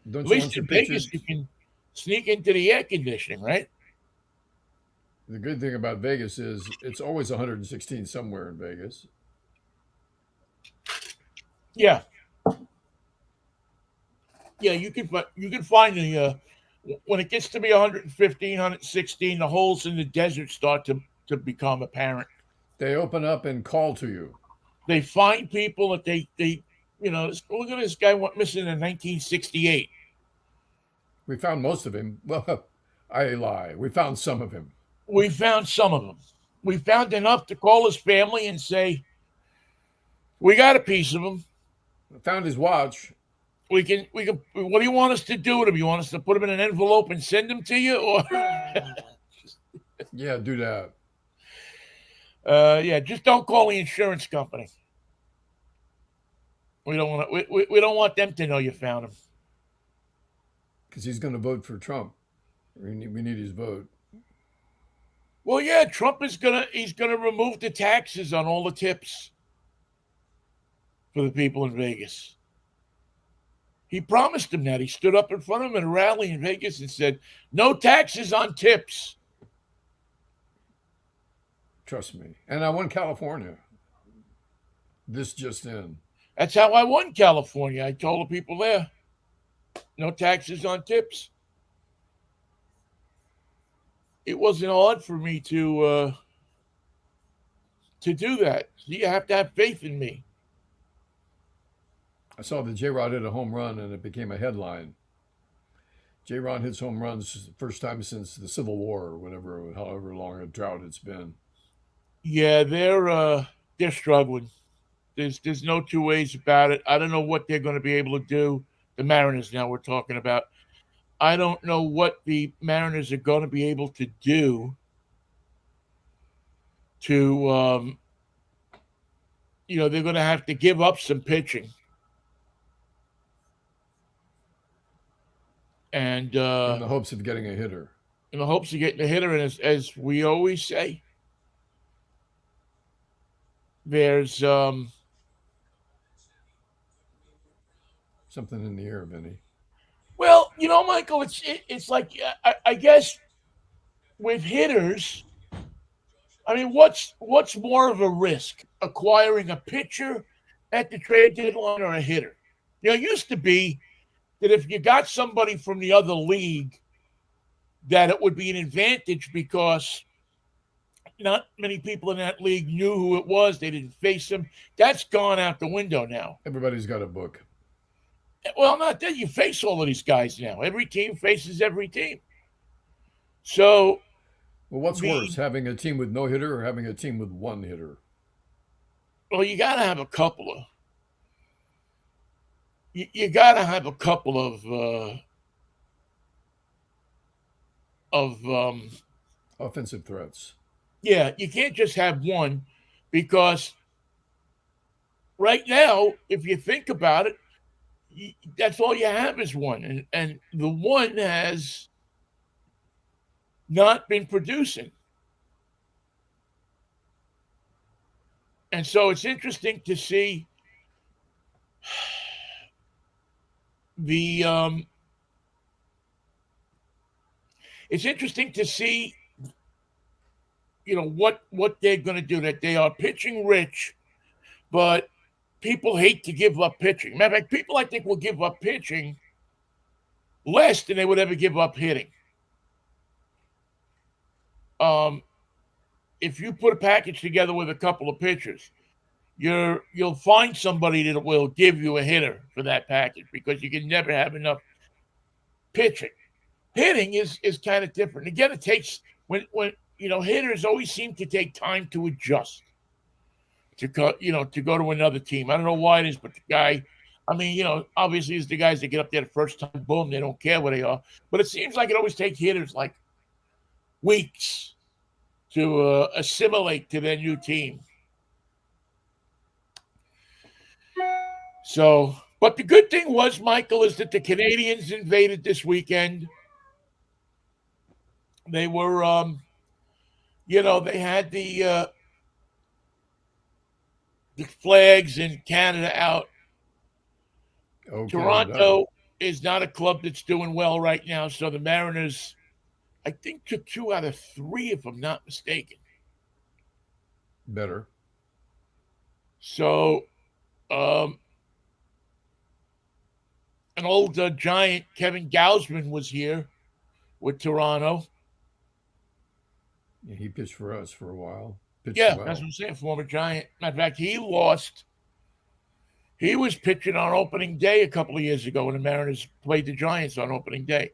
At don't you least want your in Vegas, you pictures? can sneak into the air conditioning, right? The good thing about Vegas is it's always 116 somewhere in Vegas. Yeah, yeah. You can find the when it gets to be 115, 116, the holes in the desert start to become apparent. They open up and call to you. They find people that they look at this guy went missing in 1968. We found most of him. Well, I lie. We found some of him. We found some of them. We found enough to call his family and say we got a piece of him. Found his watch. We can. What do you want us to do with him? You want us to put him in an envelope and send him to you, or Yeah, do that. yeah, just don't call the insurance company. We don't want to, we don't want them to know you found him. Because he's going to vote for Trump. We need his vote. Well, yeah, Trump is he's gonna remove the taxes on all the tips for the people in Vegas. He promised them that. He stood up in front of them at a rally in Vegas and said, "No taxes on tips." Trust me. And I won California. This just in. That's how I won California. I told the people there, "No taxes on tips." It wasn't hard for me to do that. You have to have faith in me. I saw that J Rod hit a home run and it became a headline. J Rod hits home runs first time since the Civil War or whatever, however long a drought it's been. Yeah, they're struggling. There's no two ways about it. I don't know what they're going to be able to do. The Mariners now we're talking about. I don't know what the Mariners are going to be able to do to they're going to have to give up some pitching. And In the hopes of getting a hitter. in the hopes of getting a hitter, and as we always say, there's Something in the air, Vinny. well, Michael, it's like I guess with hitters, I mean, what's more of a risk, acquiring a pitcher at the trade deadline or a hitter? It used to be that if you got somebody from the other league, that it would be an advantage because not many people in that league knew who it was. They didn't face him. That's gone out the window now. Everybody's got a book. Well, not that you face all of these guys now. Every team faces every team. So Well, what's the worse, having a team with no hitter or having a team with one hitter? well, you got to have a couple of you got to have a couple of Offensive threats. yeah. You can't just have one because right now, if you think about it, that's all you have is one, and the one has not been producing. And so it's interesting to see the it's interesting to see what they're going to do. That they are pitching rich, but people hate to give up pitching. Matter of fact, people I think will give up pitching less than they would ever give up hitting. Um, if you put a package together with a couple of pitchers, you'll find somebody that will give you a hitter for that package because you can never have enough pitching. Hitting is kind of different. Again, it takes when hitters always seem to take time to adjust to go to another team. I don't know why it is, but the guy, I mean, obviously it's the guys that get up there the first time, boom, they don't care where they are. But it seems like it always takes hitters like weeks to assimilate to their new team. So But the good thing was, Michael, is that the Canadians invaded this weekend. They were, they had the flags in Canada out. Oh, Canada. Toronto is not a club that's doing well right now, so the Mariners, I think, took 2 out of 3, if I'm not mistaken. Better. So, um, an old giant, Kevin Gausman, was here with Toronto. Yeah, he pitched for us for a while. Pitched Yeah, that's what well. I'm saying. Former Giant. Matter of fact, he lost. He was pitching on opening day a couple of years ago when the Mariners played the Giants on opening day.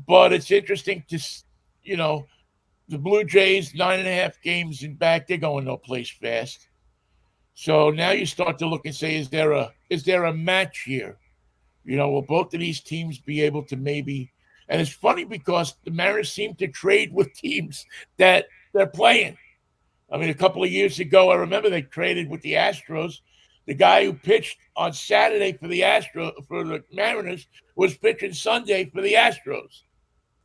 But it's interesting to, you know, the Blue Jays 9.5 games in back. They're going no place fast. So now you start to look and say, is there a match here? Will both of these teams be able to maybe? And it's funny because the Mariners seem to trade with teams that they're playing. I mean, a couple of years ago, I remember they traded with the Astros. The guy who pitched on Saturday for the Mariners was pitching Sunday for the Astros.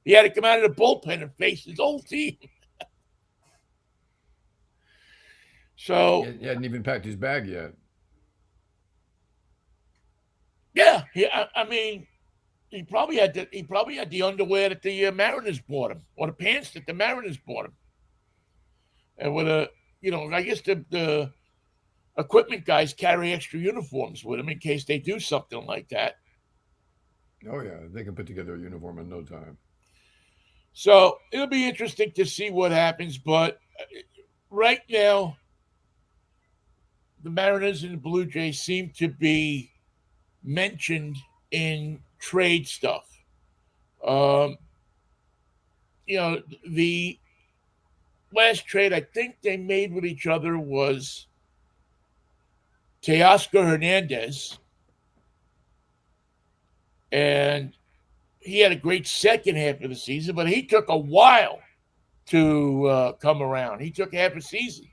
He had to come out of the bullpen and face his old team. So He hadn't even packed his bag yet. yeah, I mean, he probably had the underwear that the Mariners bought him, or the pants that the Mariners bought him, and with I guess the equipment guys carry extra uniforms with them in case they do something like that. Oh, yeah. They can put together a uniform in no time. So it'll be interesting to see what happens. But right now, the Mariners and the Blue Jays seem to be mentioned in trade stuff. Um, the last trade I think they made with each other was Teoscar Hernandez, and he had a great second half of the season, but he took a while to come around. He took half a season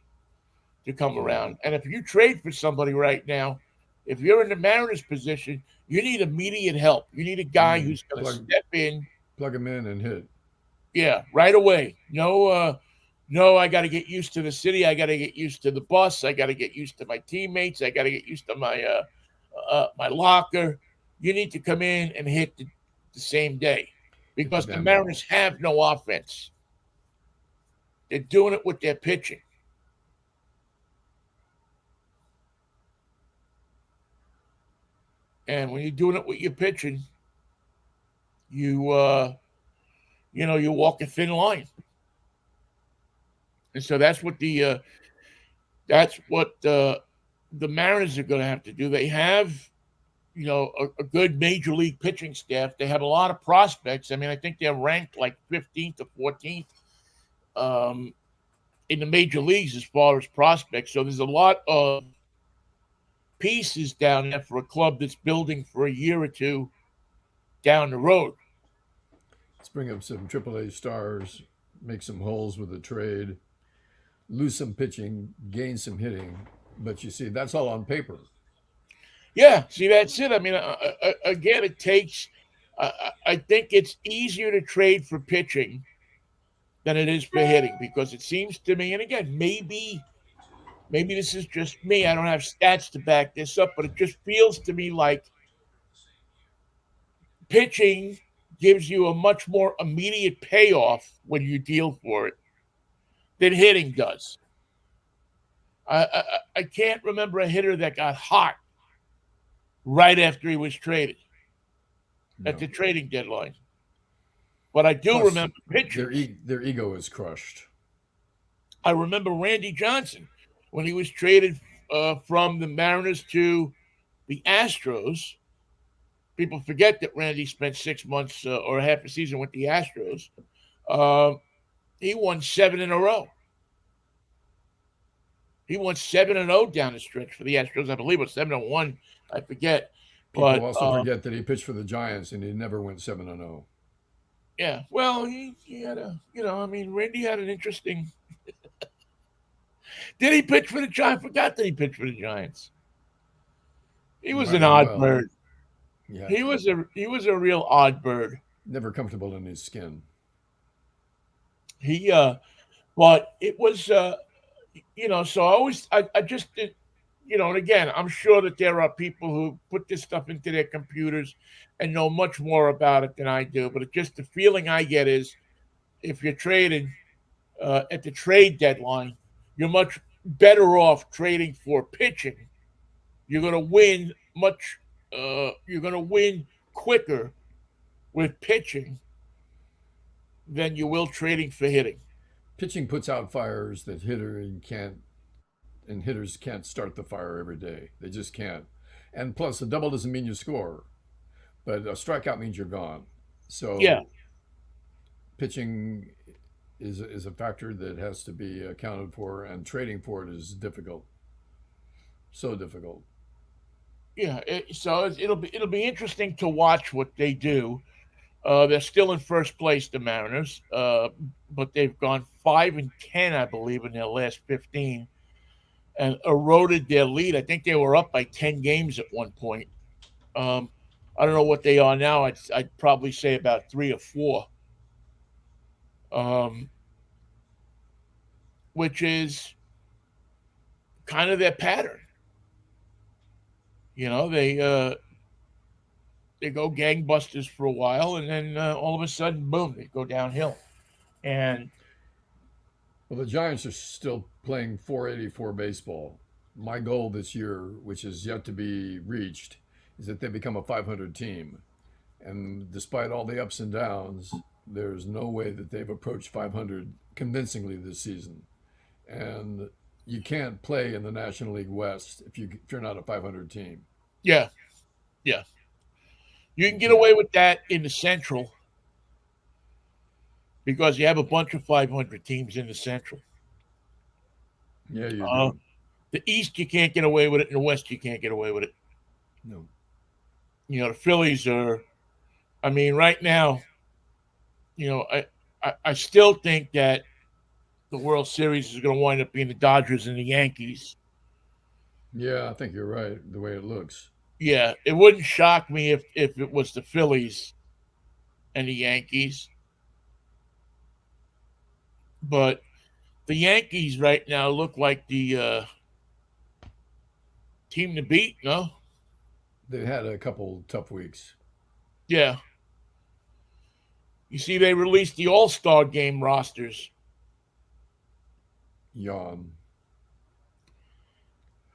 to come Yeah. around. And if you trade for somebody right now, if you're in the Mariners position, you need immediate help. You need a guy Mm, who's going to plug step in, plug him in and hit. yeah, right away. No, I got to get used to the city. I got to get used to the bus. I got to get used to my teammates. I got to get used to my locker. You need to come in and hit the same day Hit the because the damn ball. Mariners have no offense. They're doing it with their pitching. And when you're doing it with your pitching, you you walk a thin line. And so that's what the Mariners are going to have to do. They have a good major league pitching staff. They have a lot of prospects. I mean, I think they're ranked like 15th or 14th um, in the major leagues as far as prospects. So there's a lot of pieces down there for a club that's building for a year or two down the road. Let's bring up some AAA stars, make some holes with a trade, lose some pitching, gain some hitting. But you see, that's all on paper. Yeah, see, that's it. I mean, again, it takes. I think it's easier to trade for pitching than it is for hitting because it seems to me, and again, maybe this is just me. I don't have stats to back this up, but it just feels to me like pitching gives you a much more immediate payoff when you deal for it than hitting does. I can't remember a hitter that got hot right after he was traded at No. the trading deadline. But I do Plus, remember pitchers. their ego is crushed. I remember Randy Johnson when he was traded from the Mariners to the Astros. People forget that Randy spent 6 months or half a season with the Astros. Um, he won 7 in a row. He won 7-0 down the stretch for the Astros. I believe it was 7-1. I forget. People But also forget that he pitched for the Giants and he never went 7-0. yeah, well, he had I mean, Randy had an interesting. Did he pitch for the Giants? I forgot that he pitched for the Giants. He was Might an as odd well. bird. Yeah. He was a real odd bird. Never comfortable in his skin. He but it was so I just did, and again, I'm sure that there are people who put this stuff into their computers and know much more about it than I do. But it just the feeling I get is if you're trading at the trade deadline, you're much better off trading for pitching. You're going to win much. You're going to win quicker with pitching than you will trading for hitting. Pitching puts out fires that hitters can't start the fire every day. They just can't. And plus, a double doesn't mean you score, but a strikeout means you're gone. Yeah, So pitching is a factor that has to be accounted for, and trading for it is difficult. So difficult. yeah. It'll be interesting to watch what they do. They're still in first place, the Mariners, but they've gone 5-10, I believe, in their last 15, and eroded their lead. I think they were up by 10 games at one point. Um, I don't know what they are now. I'd probably say about 3 or 4, um, which is kind of their pattern. They go gangbusters for a while, and then all of a sudden, boom, they go downhill. And Well, the Giants are still playing 484 baseball. My goal this year, which is yet to be reached, is that they become a 500 team. And despite all the ups and downs, there's no way that they've approached 500 convincingly this season. And you can't play in the National League West if you're not a 500 team. yeah, yeah, you can You get can't. away with that in the Central because you have a bunch of 500 teams in the Central. Yeah, you Uh, do. the East, you can't get away with it. In the West, you can't get away with it. No. The Phillies are. I mean, right now, I still think that the World Series is going to wind up being the Dodgers and the Yankees. Yeah, I think you're right. The way it looks. Yeah, it wouldn't shock me if it was the Phillies and the Yankees, but the Yankees right now look like the team to beat. No, They've had a couple tough weeks. yeah. You see, they released the All Star Game rosters. Yawn.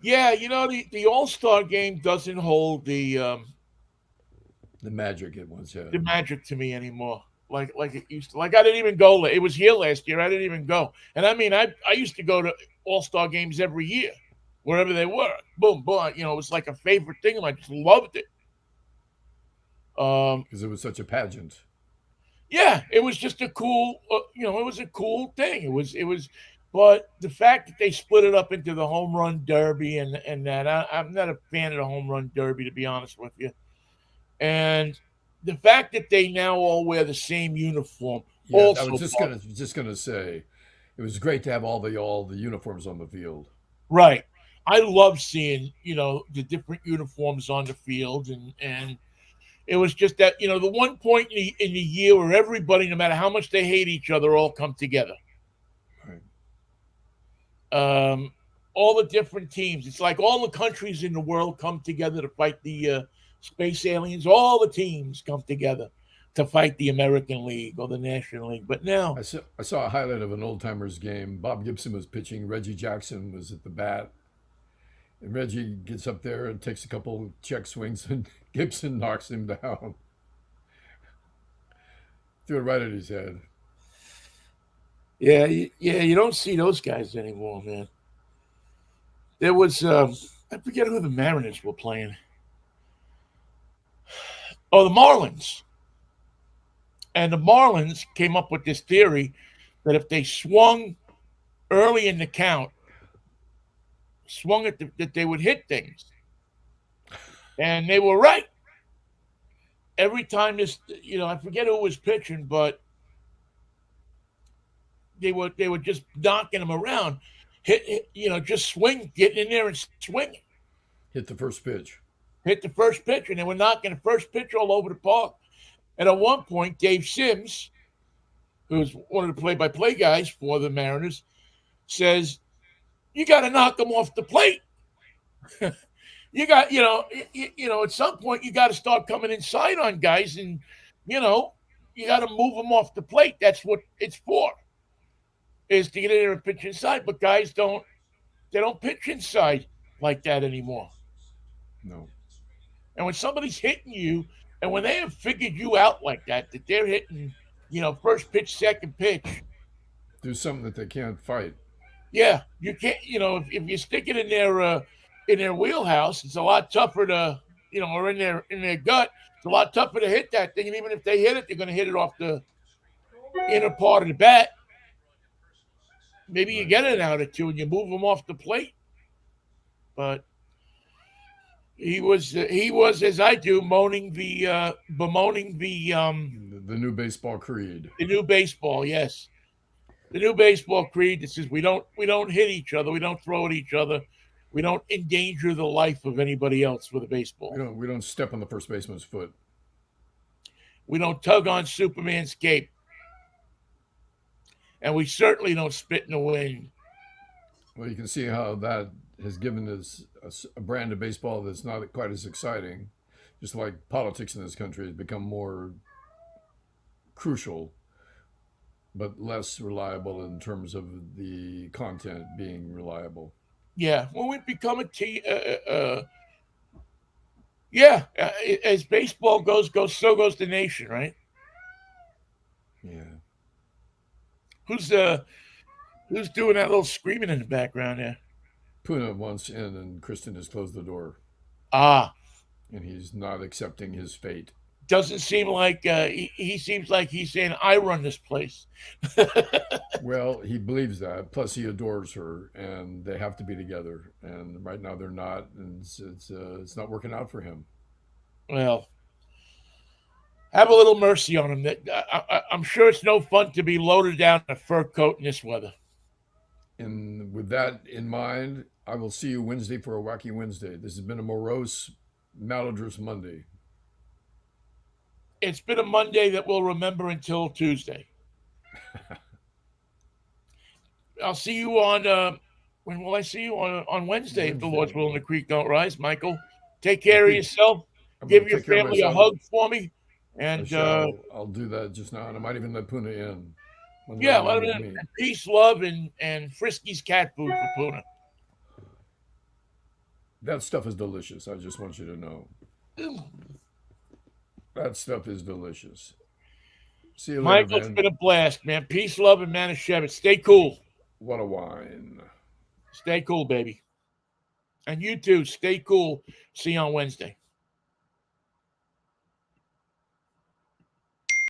Yeah, the All Star Game doesn't hold The magic it once the had. magic to me anymore. Like it used to. Like I didn't even go. It was here last year. I didn't even go. And I mean, I used to go to All Star games every year, wherever they were. Boom, boom. It was like a favorite thing. And I just loved it. Um, Because it was such a pageant. yeah, it was just a cool. It was a cool thing. It was. But the fact that they split it up into the home run derby and that I'm not a fan of the home run derby, to be honest with you. And the fact that they now all wear the same uniform Yeah, I was also just gonna bothers. say, it was great to have all the uniforms on the field. Right. I love seeing, the different uniforms on the field and it was just that, the one point in the year where everybody, no matter how much they hate each other, all come together. Right. Um, all the different teams. It's like all the countries in the world come together to fight the space aliens. All the teams come together to fight the American League or the National League. But now, I saw a highlight of an old timers game. Bob Gibson was pitching. Reggie Jackson was at the bat, and Reggie gets up there and takes a couple check swings, and Gibson knocks him down, threw it right at his head. yeah, yeah, you don't see those guys anymore, man. There was I forget who the Mariners were playing. Oh, the Marlins. And the Marlins came up with this theory that if they swung early in the count, swung it that they would hit things. And they were right. Every time I forget who was pitching, but they were just knocking them around. Just swing, getting in there and swinging. Hit the first pitch. hit the first pitch, and they were knocking the first pitch all over the park. And at one point, Dave Sims, who's one of the play-by-play guys for the Mariners, says, "You got to knock them off the plate. You got, at some point, you got to start coming inside on guys, and you know, you got to move them off the plate. That's what it's for, is to get in there and pitch inside. But guys they don't pitch inside like that anymore. No. And when somebody's hitting you, and when they have figured you out like that they're hitting, first pitch, second pitch, Do something that they can't fight. yeah, you can't. If you stick it in their wheelhouse, it's a lot tougher to, or in their gut. It's a lot tougher to hit that thing. And even if they hit it, they're going to hit it off the inner part of the bat. Maybe you Right. get it out or two, and you move them off the plate. But he was as I do bemoaning The new baseball creed. the new baseball. Yes, the new baseball creed that says we don't hit each other, we don't throw at each other, we don't endanger the life of anybody else with a baseball. We don't step on the first baseman's foot. We don't tug on Superman's cape, and we certainly don't spit in the wind. Well, you can see how that has given us a brand of baseball that's not quite as exciting. Just like politics in this country has become more crucial, but less reliable in terms of the content being reliable. Yeah, when we become a team, yeah, as baseball so goes the nation, right? Yeah. Who's who's doing that little screaming in the background there? Puna wants in, and Kristen has closed the door, Ah, and he's not accepting his fate. doesn't seem like he seems like he's saying I run this place. Well, he believes that. Plus, he adores her, and they have to be together. And right now, they're not, and it's not working out for him. Well, have a little mercy on him. That I'm sure it's no fun to be loaded down in a fur coat in this weather. And with that in mind, I will see you Wednesday for a wacky Wednesday. This has been a morose, malodorous Monday. It's been a Monday that we'll remember until Tuesday. I'll see you on. When will I see you on Wednesday? If the Lord's Wednesday. willing, the creek don't rise. Michael, take care of Okay, yourself. I'm going Give to your take care of family a myself. hug for me, I and shall. I'll do that just now, and I might even let Puna in when they're yeah, alone with well, me. peace, love, and Frisky's cat food for Puna. That stuff is delicious. I just want you to know. That stuff is delicious. See you later, Michael, it's Ben. been a blast, man. Peace, love, and Manischewitz. Stay cool. What a wine. Stay cool, baby. And you too. Stay cool. See you on Wednesday.